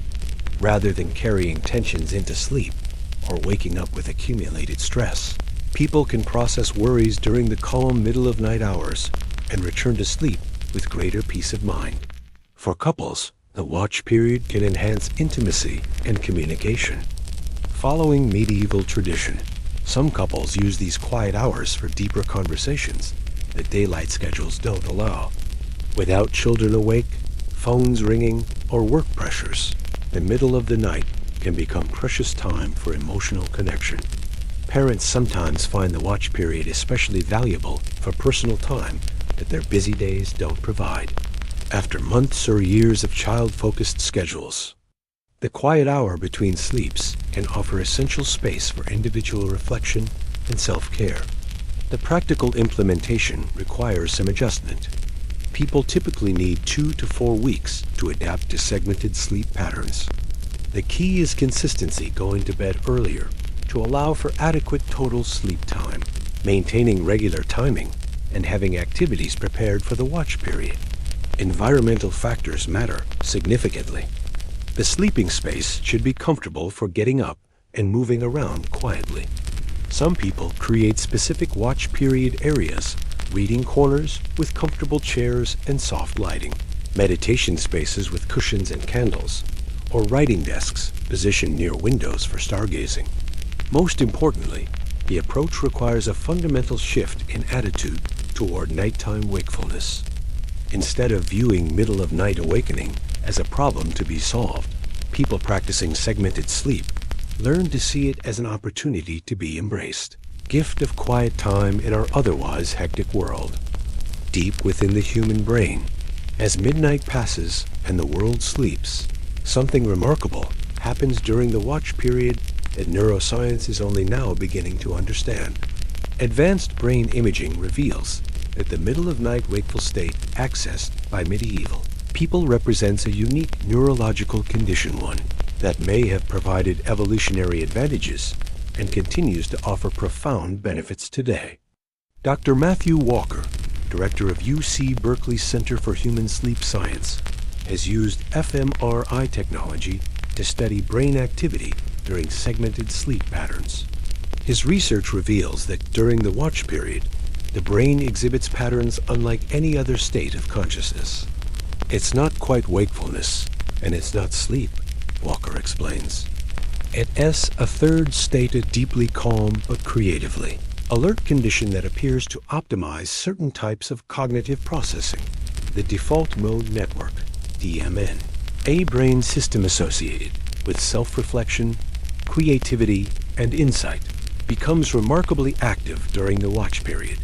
Rather than carrying tensions into sleep or waking up with accumulated stress, people can process worries during the calm middle-of-night hours and return to sleep with greater peace of mind. For couples, the watch period can enhance intimacy and communication. Following medieval tradition, some couples use these quiet hours for deeper conversations that daylight schedules don't allow. Without children awake, phones ringing, or work pressures, the middle of the night can become precious time for emotional connection. Parents sometimes find the watch period especially valuable for personal time that their busy days don't provide. After months or years of child-focused schedules, the quiet hour between sleeps can offer essential space for individual reflection and self-care. The practical implementation requires some adjustment. People typically need 2 to 4 weeks to adapt to segmented sleep patterns. The key is consistency, going to bed earlier to allow for adequate total sleep time, maintaining regular timing, and having activities prepared for the watch period. Environmental factors matter significantly. The sleeping space should be comfortable for getting up and moving around quietly. Some people create specific watch period areas, reading corners with comfortable chairs and soft lighting, meditation spaces with cushions and candles, or writing desks positioned near windows for stargazing. Most importantly, the approach requires a fundamental shift in attitude toward nighttime wakefulness. Instead of viewing middle-of-night awakening as a problem to be solved, people practicing segmented sleep Learn to see it as an opportunity to be embraced. Gift of quiet time in our otherwise hectic world. Deep within the human brain, as midnight passes and the world sleeps, something remarkable happens during the watch period that neuroscience is only now beginning to understand. Advanced brain imaging reveals that the middle-of-night wakeful state accessed by medieval people represents a unique neurological condition, one that may have provided evolutionary advantages and continues to offer profound benefits today. Dr. Matthew Walker, director of UC Berkeley Center for Human Sleep Science, has used fMRI technology to study brain activity during segmented sleep patterns. His research reveals that during the watch period, the brain exhibits patterns unlike any other state of consciousness. It's not quite wakefulness, and it's not sleep, Walker explains. It's a third state of deeply calm but creatively alert condition that appears to optimize certain types of cognitive processing. The default mode network, DMN, a brain system associated with self-reflection, creativity, and insight, becomes remarkably active during the watch period,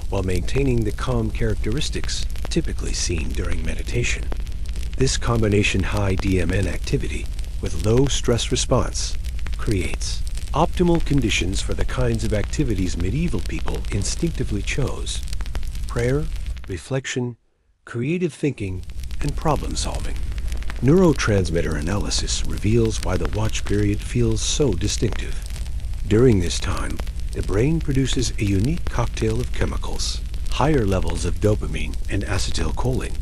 while maintaining the calm characteristics typically seen during meditation. This combination high DMN activity with low stress response creates optimal conditions for the kinds of activities medieval people instinctively chose: prayer, reflection, creative thinking, and problem solving. Neurotransmitter analysis reveals why the watch period feels so distinctive. During this time, the brain produces a unique cocktail of chemicals, higher levels of dopamine and acetylcholine,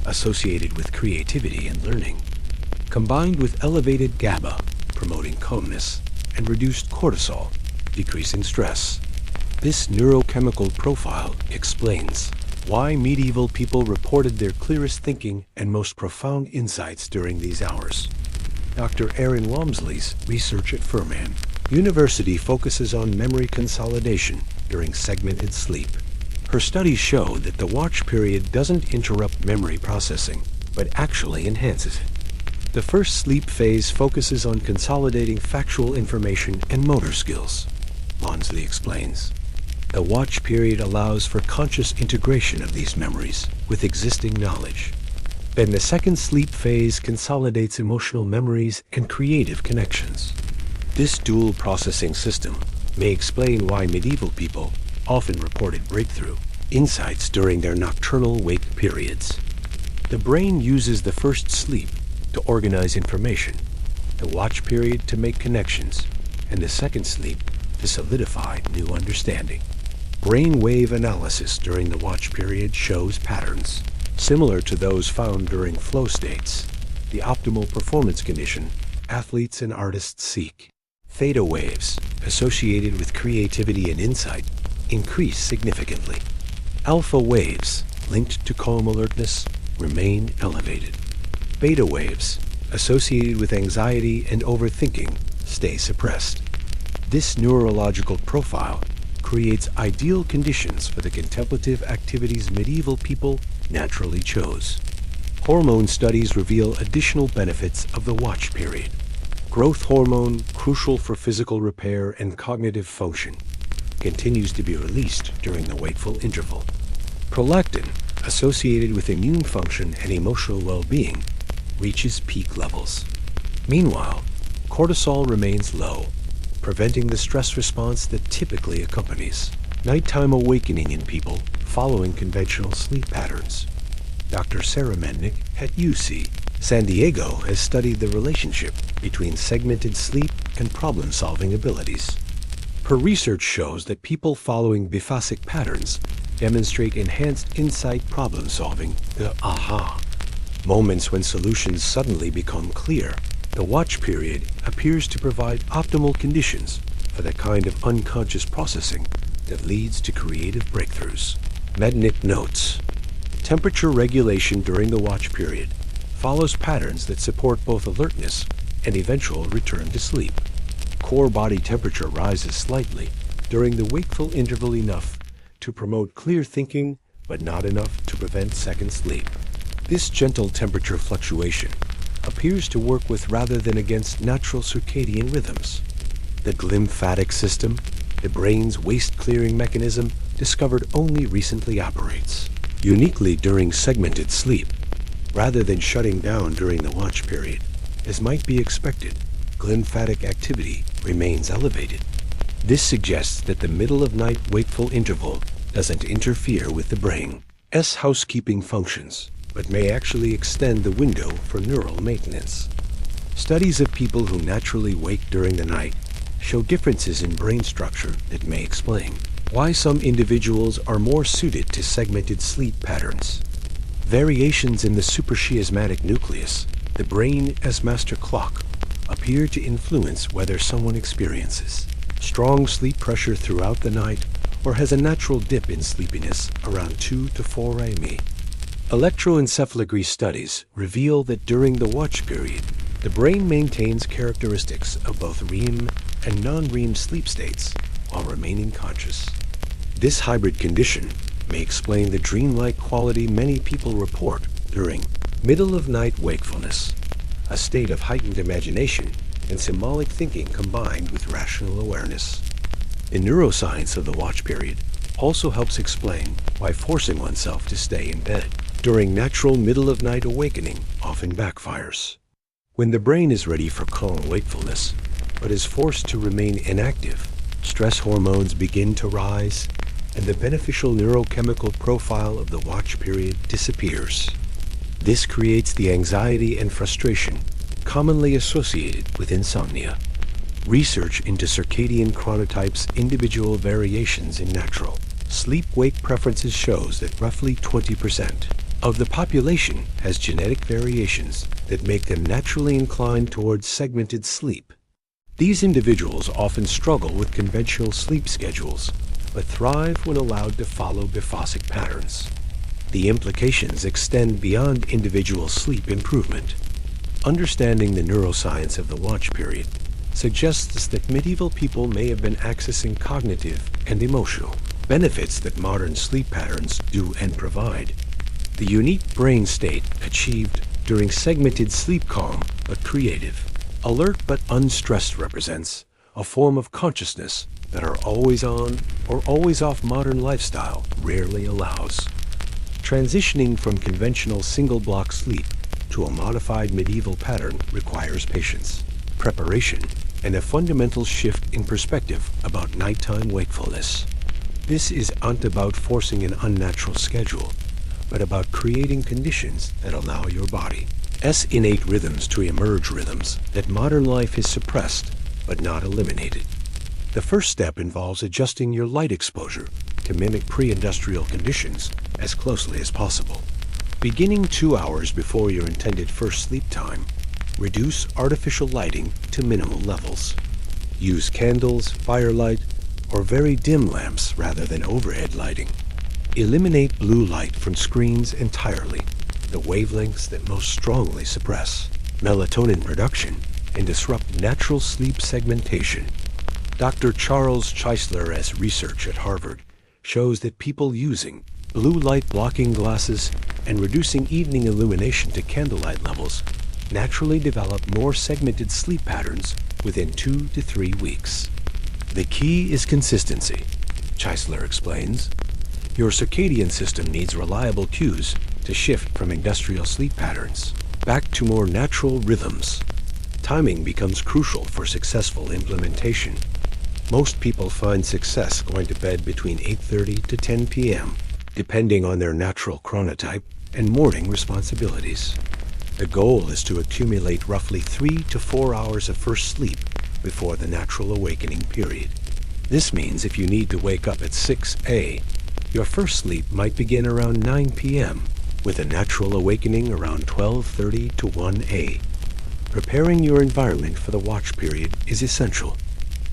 associated with creativity and learning, combined with elevated GABA, promoting calmness, and reduced cortisol, decreasing stress. This neurochemical profile explains why medieval people reported their clearest thinking and most profound insights during these hours. Dr. Erin Walmsley's research at Furman University focuses on memory consolidation during segmented sleep. Her studies show that the watch period doesn't interrupt memory processing, but actually enhances it. The first sleep phase focuses on consolidating factual information and motor skills, Walmsley explains. The watch period allows for conscious integration of these memories with existing knowledge. Then the second sleep phase consolidates emotional memories and creative connections. This dual processing system may explain why medieval people often reported breakthrough insights during their nocturnal wake periods. The brain uses the first sleep to organize information, the watch period to make connections, and the second sleep to solidify new understanding. Brain wave analysis during the watch period shows patterns similar to those found during flow states, the optimal performance condition athletes and artists seek. Theta waves, associated with creativity and insight, increase significantly. Alpha waves, linked to calm alertness, remain elevated. Beta waves, associated with anxiety and overthinking, stay suppressed. This neurological profile creates ideal conditions for the contemplative activities medieval people naturally chose. Hormone studies reveal additional benefits of the watch period. Growth hormone, crucial for physical repair and cognitive function, continues to be released during the wakeful interval. Prolactin, associated with immune function and emotional well-being, reaches peak levels. Meanwhile, cortisol remains low, preventing the stress response that typically accompanies nighttime awakening in people following conventional sleep patterns. Dr. Sarah Mednick at UC San Diego has studied the relationship between segmented sleep and problem-solving abilities. Her research shows that people following biphasic patterns demonstrate enhanced insight problem-solving, the aha moments when solutions suddenly become clear. The watch period appears to provide optimal conditions for the kind of unconscious processing that leads to creative breakthroughs. Mednick notes, temperature regulation during the watch period follows patterns that support both alertness and eventual return to sleep. Core body temperature rises slightly during the wakeful interval, enough to promote clear thinking, but not enough to prevent second sleep. This gentle temperature fluctuation appears to work with rather than against natural circadian rhythms. The glymphatic system, the brain's waste-clearing mechanism, discovered only recently operates, uniquely during segmented sleep, rather than shutting down during the watch period. As might be expected, glymphatic activity remains elevated. This suggests that the middle-of-night wakeful interval doesn't interfere with the brain's housekeeping functions, but may actually extend the window for neural maintenance. Studies of people who naturally wake during the night show differences in brain structure that may explain why some individuals are more suited to segmented sleep patterns. Variations in the suprachiasmatic nucleus, the brain as master clock, appear to influence whether someone experiences strong sleep pressure throughout the night or has a natural dip in sleepiness around 2 to 4 a.m. Electroencephalography studies reveal that during the watch period, the brain maintains characteristics of both REM and non-REM sleep states while remaining conscious. This hybrid condition may explain the dreamlike quality many people report during middle-of-night wakefulness, a state of heightened imagination and symbolic thinking combined with rational awareness. The neuroscience of the watch period also helps explain why forcing oneself to stay in bed during natural middle-of-night awakening often backfires. When the brain is ready for calm wakefulness, but is forced to remain inactive, stress hormones begin to rise, and the beneficial neurochemical profile of the watch period disappears. This creates the anxiety and frustration commonly associated with insomnia. Research into circadian chronotypes' individual variations in natural sleep-wake preferences shows that roughly 20% of the population has genetic variations that make them naturally inclined towards segmented sleep. These individuals often struggle with conventional sleep schedules, but thrive when allowed to follow biphasic patterns. The implications extend beyond individual sleep improvement. Understanding the neuroscience of the watch period suggests that medieval people may have been accessing cognitive and emotional benefits that modern sleep patterns do and provide. The unique brain state achieved during segmented sleep, calm but creative, alert but unstressed, represents a form of consciousness that our always-on or always-off modern lifestyle rarely allows. Transitioning from conventional single-block sleep to a modified medieval pattern requires patience, preparation, and a fundamental shift in perspective about nighttime wakefulness. This isn't about forcing an unnatural schedule, but about creating conditions that allow your body's innate rhythms to emerge, rhythms that modern life has suppressed but not eliminated. The first step involves adjusting your light exposure to mimic pre-industrial conditions as closely as possible. Beginning 2 hours before your intended first sleep time, reduce artificial lighting to minimal levels. Use candles, firelight, or very dim lamps rather than overhead lighting. Eliminate blue light from screens entirely, the wavelengths that most strongly suppress melatonin production and disrupt natural sleep segmentation. Dr. Charles Czeisler's research at Harvard shows that people using blue light blocking glasses and reducing evening illumination to candlelight levels naturally develop more segmented sleep patterns within 2 to 3 weeks. The key is consistency, Czeisler explains. Your circadian system needs reliable cues to shift from industrial sleep patterns back to more natural rhythms. Timing becomes crucial for successful implementation. Most people find success going to bed between 8:30 to 10 p.m., depending on their natural chronotype and morning responsibilities. The goal is to accumulate roughly 3 to 4 hours of first sleep before the natural awakening period. This means if you need to wake up at 6 a.m., your first sleep might begin around 9 p.m., with a natural awakening around 12:30 to 1 a.m. Preparing your environment for the watch period is essential.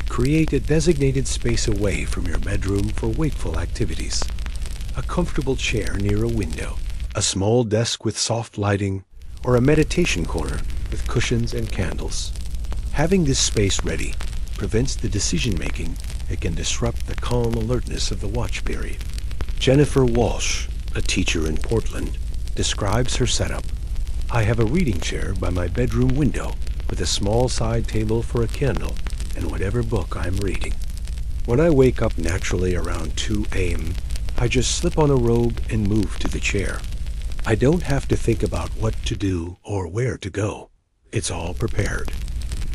Create a designated space away from your bedroom for wakeful activities. A comfortable chair near a window, a small desk with soft lighting, or a meditation corner with cushions and candles. Having this space ready prevents the decision-making that can disrupt the calm alertness of the watch period. Jennifer Walsh, a teacher in Portland, describes her setup. I have a reading chair by my bedroom window with a small side table for a candle and whatever book I'm reading. When I wake up naturally around 2 a.m., I just slip on a robe and move to the chair. I don't have to think about what to do or where to go. It's all prepared.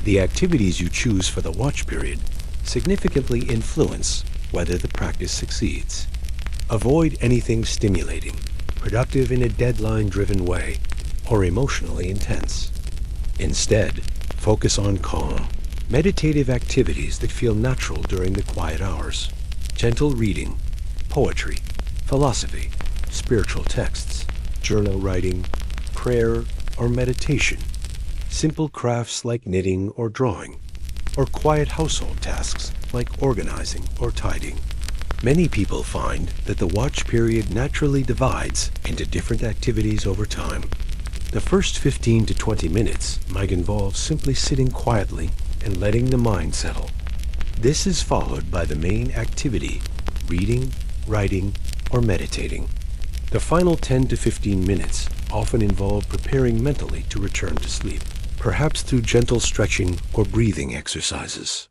The activities you choose for the watch period significantly influence whether the practice succeeds. Avoid anything stimulating, productive in a deadline-driven way, or emotionally intense. Instead, focus on calm, meditative activities that feel natural during the quiet hours. Gentle reading, poetry, philosophy, spiritual texts, journal writing, prayer, or meditation. Simple crafts like knitting or drawing, or quiet household tasks like organizing or tidying. Many people find that the watch period naturally divides into different activities over time. The first 15 to 20 minutes might involve simply sitting quietly and letting the mind settle. This is followed by the main activity, reading, writing, or meditating. The final 10 to 15 minutes often involve preparing mentally to return to sleep, perhaps through gentle stretching or breathing exercises.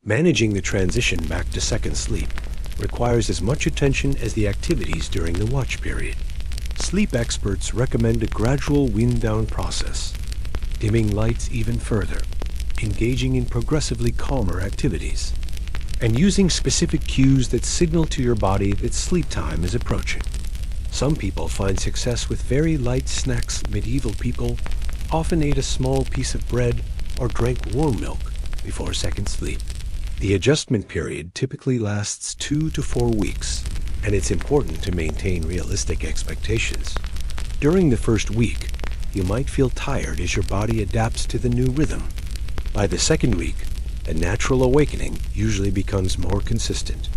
Managing the transition back to second sleep requires as much attention as the activities during the watch period. Sleep experts recommend a gradual wind-down process, dimming lights even further, engaging in progressively calmer activities, and using specific cues that signal to your body that sleep time is approaching. Some people find success with very light snacks. Medieval people often ate a small piece of bread or drank warm milk before second sleep. The adjustment period typically lasts 2 to 4 weeks, and it's important to maintain realistic expectations. During the first week, you might feel tired as your body adapts to the new rhythm. By the second week, a natural awakening usually becomes more consistent.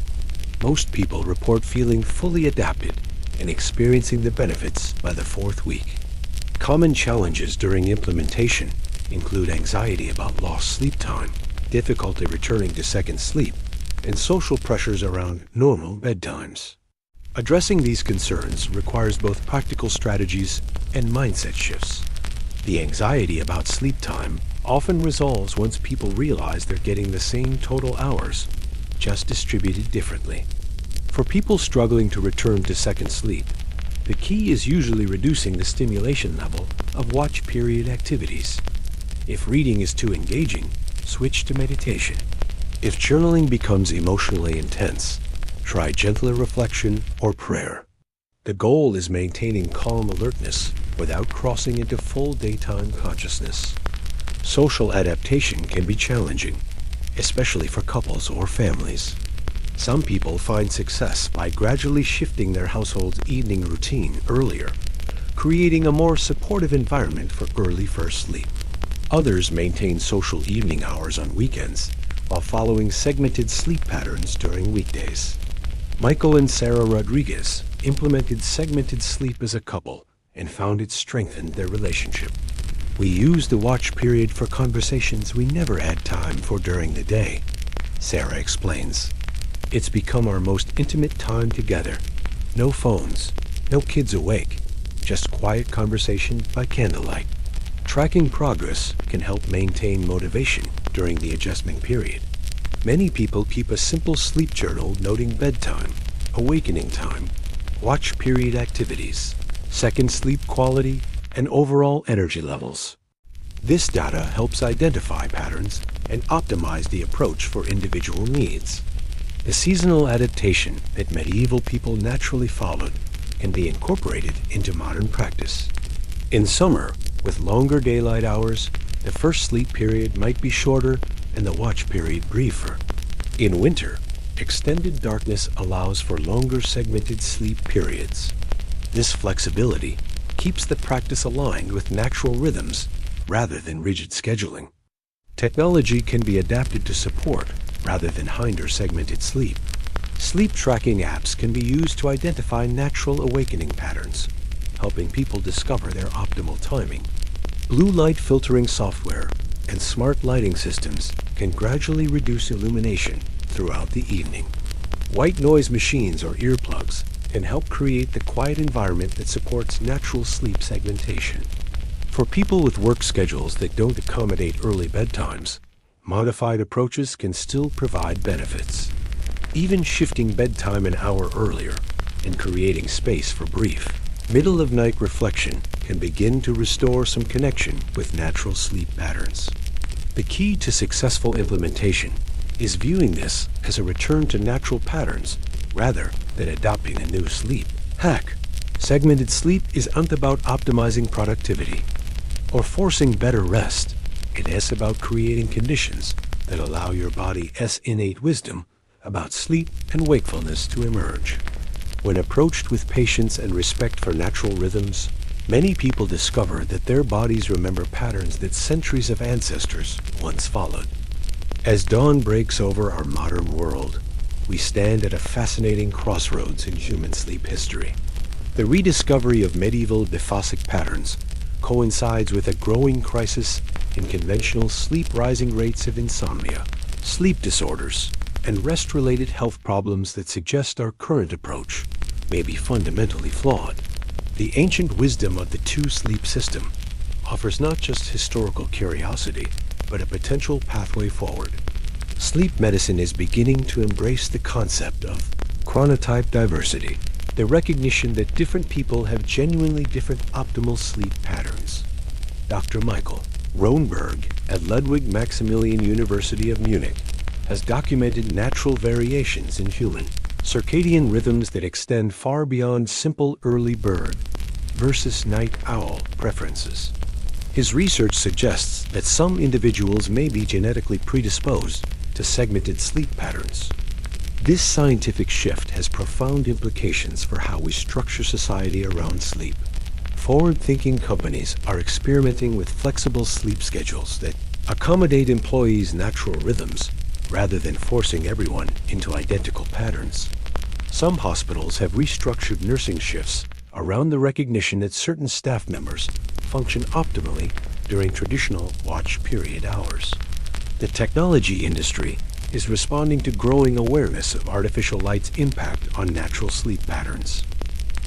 Most people report feeling fully adapted and experiencing the benefits by the 4th week. Common challenges during implementation include anxiety about lost sleep time, difficulty returning to second sleep, and social pressures around normal bedtimes. Addressing these concerns requires both practical strategies and mindset shifts. The anxiety about sleep time often resolves once people realize they're getting the same total hours, just distributed differently. For people struggling to return to second sleep, the key is usually reducing the stimulation level of watch period activities. If reading is too engaging, switch to meditation. If journaling becomes emotionally intense, try gentler reflection or prayer. The goal is maintaining calm alertness without crossing into full daytime consciousness. Social adaptation can be challenging, especially for couples or families. Some people find success by gradually shifting their household's evening routine earlier, creating a more supportive environment for early first sleep. Others maintain social evening hours on weekends while following segmented sleep patterns during weekdays. Michael and Sarah Rodriguez implemented segmented sleep as a couple and found it strengthened their relationship. We use the watch period for conversations we never had time for during the day, Sarah explains. It's become our most intimate time together. No phones, no kids awake, just quiet conversation by candlelight. Tracking progress can help maintain motivation during the adjustment period. Many people keep a simple sleep journal noting bedtime, awakening time, watch period activities, second sleep quality, and overall energy levels. This data helps identify patterns and optimize the approach for individual needs. The seasonal adaptation that medieval people naturally followed can be incorporated into modern practice. In summer, with longer daylight hours, the first sleep period might be shorter and the watch period briefer. In winter, extended darkness allows for longer segmented sleep periods. This flexibility keeps the practice aligned with natural rhythms rather than rigid scheduling. Technology can be adapted to support rather than hinder segmented sleep. Sleep tracking apps can be used to identify natural awakening patterns, helping people discover their optimal timing. Blue light filtering software and smart lighting systems can gradually reduce illumination throughout the evening. White noise machines or earplugs can help create the quiet environment that supports natural sleep segmentation. For people with work schedules that don't accommodate early bedtimes, modified approaches can still provide benefits. Even shifting bedtime an hour earlier and creating space for brief, middle-of-night reflection can begin to restore some connection with natural sleep patterns. The key to successful implementation is viewing this as a return to natural patterns rather than adopting a new sleep hack. Segmented sleep isn't about optimizing productivity or forcing better rest. It is about creating conditions that allow your body's innate wisdom about sleep and wakefulness to emerge. When approached with patience and respect for natural rhythms, many people discover that their bodies remember patterns that centuries of ancestors once followed. As dawn breaks over our modern world, we stand at a fascinating crossroads in human sleep history. The rediscovery of medieval biphasic patterns coincides with a growing crisis in conventional sleep, rising rates of insomnia, sleep disorders, and rest-related health problems that suggest our current approach may be fundamentally flawed. The ancient wisdom of the two-sleep system offers not just historical curiosity, but a potential pathway forward. Sleep medicine is beginning to embrace the concept of chronotype diversity, the recognition that different people have genuinely different optimal sleep patterns. Dr. Michael Roenberg at Ludwig Maximilian University of Munich has documented natural variations in human circadian rhythms that extend far beyond simple early bird versus night owl preferences. His research suggests that some individuals may be genetically predisposed to segmented sleep patterns. This scientific shift has profound implications for how we structure society around sleep. Forward-thinking companies are experimenting with flexible sleep schedules that accommodate employees' natural rhythms rather than forcing everyone into identical patterns. Some hospitals have restructured nursing shifts around the recognition that certain staff members function optimally during traditional watch period hours. The technology industry is responding to growing awareness of artificial light's impact on natural sleep patterns.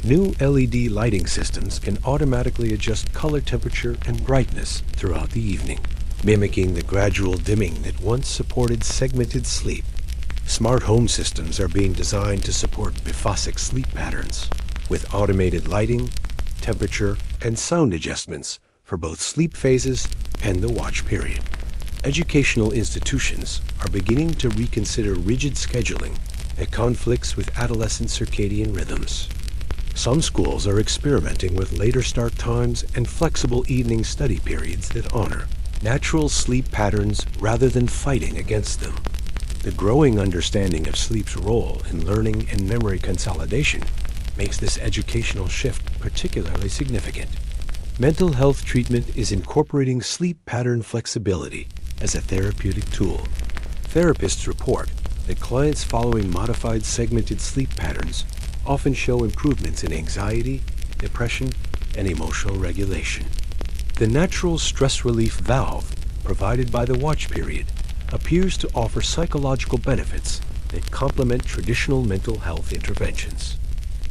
New LED lighting systems can automatically adjust color temperature and brightness throughout the evening, mimicking the gradual dimming that once supported segmented sleep. Smart home systems are being designed to support biphasic sleep patterns, with automated lighting, temperature, and sound adjustments for both sleep phases and the watch period. Educational institutions are beginning to reconsider rigid scheduling that conflicts with adolescent circadian rhythms. Some schools are experimenting with later start times and flexible evening study periods that honor natural sleep patterns rather than fighting against them. The growing understanding of sleep's role in learning and memory consolidation makes this educational shift particularly significant. Mental health treatment is incorporating sleep pattern flexibility as a therapeutic tool. Therapists report that clients following modified segmented sleep patterns often show improvements in anxiety, depression, and emotional regulation. The natural stress relief valve provided by the watch period appears to offer psychological benefits that complement traditional mental health interventions.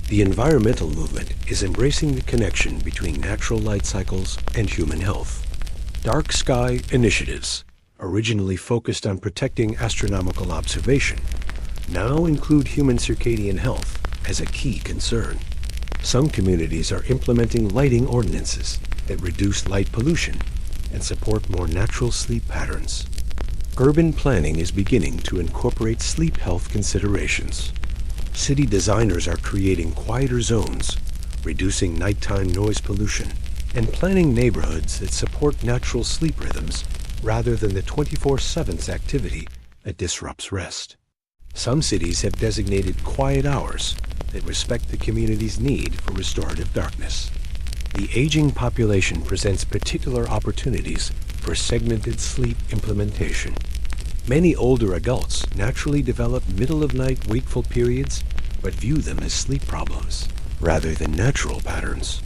The environmental movement is embracing the connection between natural light cycles and human health. Dark sky initiatives, originally focused on protecting astronomical observation, now include human circadian health as a key concern. Some communities are implementing lighting ordinances that reduce light pollution and support more natural sleep patterns. Urban planning is beginning to incorporate sleep health considerations. City designers are creating quieter zones, reducing nighttime noise pollution, and planning neighborhoods that support natural sleep rhythms rather than the 24/7 activity that disrupts rest. Some cities have designated quiet hours that respect the community's need for restorative darkness. The aging population presents particular opportunities for segmented sleep implementation. Many older adults naturally develop middle-of-night wakeful periods, but view them as sleep problems rather than natural patterns.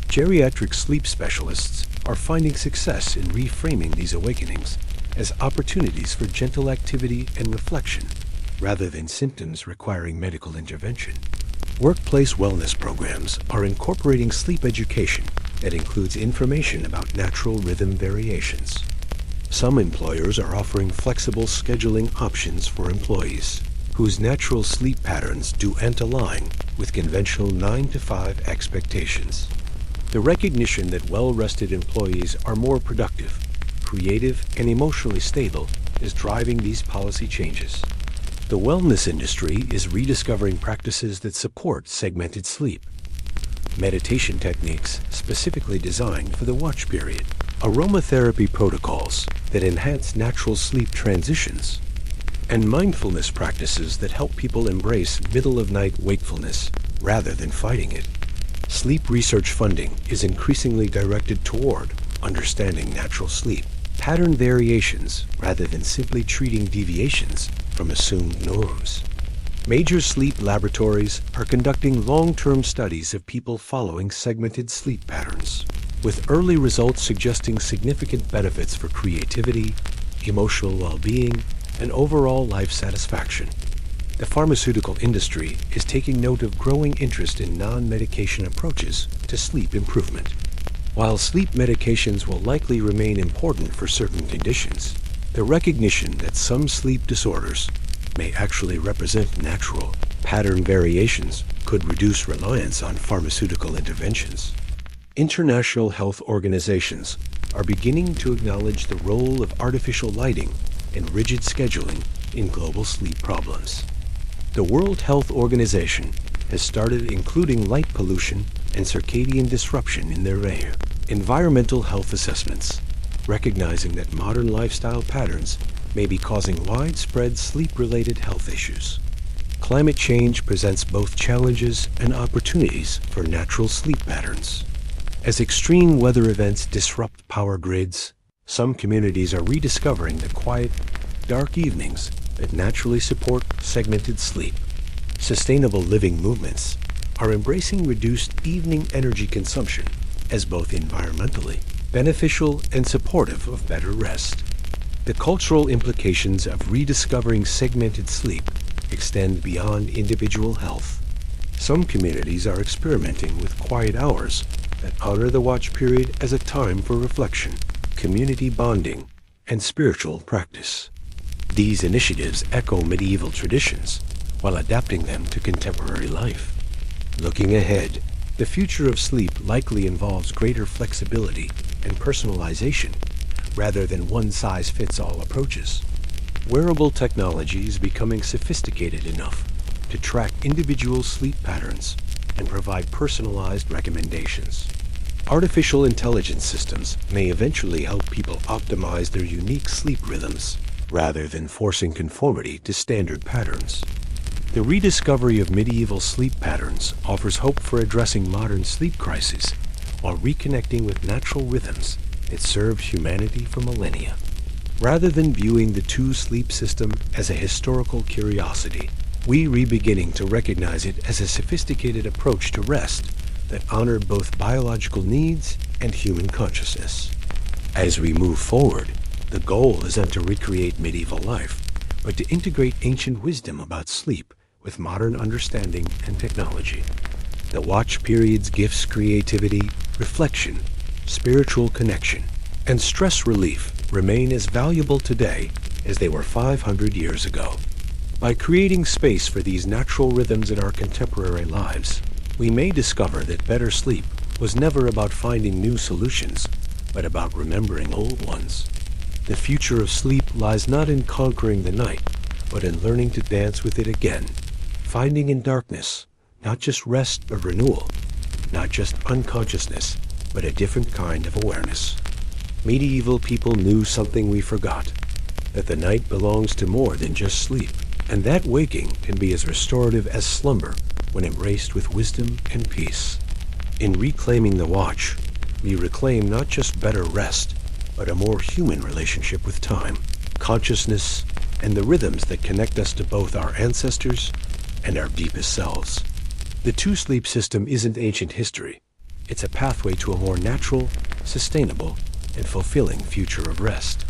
Geriatric sleep specialists are finding success in reframing these awakenings as opportunities for gentle activity and reflection rather than symptoms requiring medical intervention. Workplace wellness programs are incorporating sleep education that includes information about natural rhythm variations. Some employers are offering flexible scheduling options for employees whose natural sleep patterns don't align with conventional 9 to 5 expectations. The recognition that well-rested employees are more productive, creative, and emotionally stable is driving these policy changes. The wellness industry is rediscovering practices that support segmented sleep. Meditation techniques specifically designed for the watch period. Aromatherapy protocols that enhance natural sleep transitions. And mindfulness practices that help people embrace middle-of-night wakefulness rather than fighting it. Sleep research funding is increasingly directed toward understanding natural sleep pattern variations rather than simply treating deviations from assumed norms. Major sleep laboratories are conducting long-term studies of people following segmented sleep patterns, with early results suggesting significant benefits for creativity, emotional well-being, and overall life satisfaction. The pharmaceutical industry is taking note of growing interest in non-medication approaches to sleep improvement. While sleep medications will likely remain important for certain conditions, the recognition that some sleep disorders may actually represent natural pattern variations could reduce reliance on pharmaceutical interventions. International health organizations are beginning to acknowledge the role of artificial lighting and rigid scheduling in global sleep problems. The World Health Organization has started including light pollution and circadian disruption in their environmental health assessments, recognizing that modern lifestyle patterns may be causing widespread sleep-related health issues. Climate change presents both challenges and opportunities for natural sleep patterns. As extreme weather events disrupt power grids, some communities are rediscovering the quiet, dark evenings that naturally support segmented sleep. Sustainable living movements are embracing reduced evening energy consumption as both environmentally beneficial and supportive of better rest. The cultural implications of rediscovering segmented sleep extend beyond individual health. Some communities are experimenting with quiet hours that honor the watch period as a time for reflection, community bonding, and spiritual practice. These initiatives echo medieval traditions while adapting them to contemporary life. Looking ahead, the future of sleep likely involves greater flexibility and personalization rather than one-size-fits-all approaches. Wearable technology is becoming sophisticated enough to track individual sleep patterns and provide personalized recommendations. Artificial intelligence systems may eventually help people optimize their unique sleep rhythms rather than forcing conformity to standard patterns. The rediscovery of medieval sleep patterns offers hope for addressing modern sleep crises while reconnecting with natural rhythms that served humanity for millennia. Rather than viewing the two-sleep system as a historical curiosity, we are beginning to recognize it as a sophisticated approach to rest that honored both biological needs and human consciousness. As we move forward, the goal isn't to recreate medieval life, but to integrate ancient wisdom about sleep with modern understanding and technology. The watch period's gifts creativity, reflection, spiritual connection, and stress relief remain as valuable today as they were 500 years ago. By creating space for these natural rhythms in our contemporary lives, we may discover that better sleep was never about finding new solutions, but about remembering old ones. The future of sleep lies not in conquering the night, but in learning to dance with it again, finding in darkness not just rest but renewal, not just unconsciousness, but a different kind of awareness. Medieval people knew something we forgot, that the night belongs to more than just sleep, and that waking can be as restorative as slumber when embraced with wisdom and peace. In reclaiming the watch, we reclaim not just better rest, but a more human relationship with time, consciousness, and the rhythms that connect us to both our ancestors and our deepest selves. The two-sleep system isn't ancient history. It's a pathway to a more natural, sustainable, and fulfilling future of rest.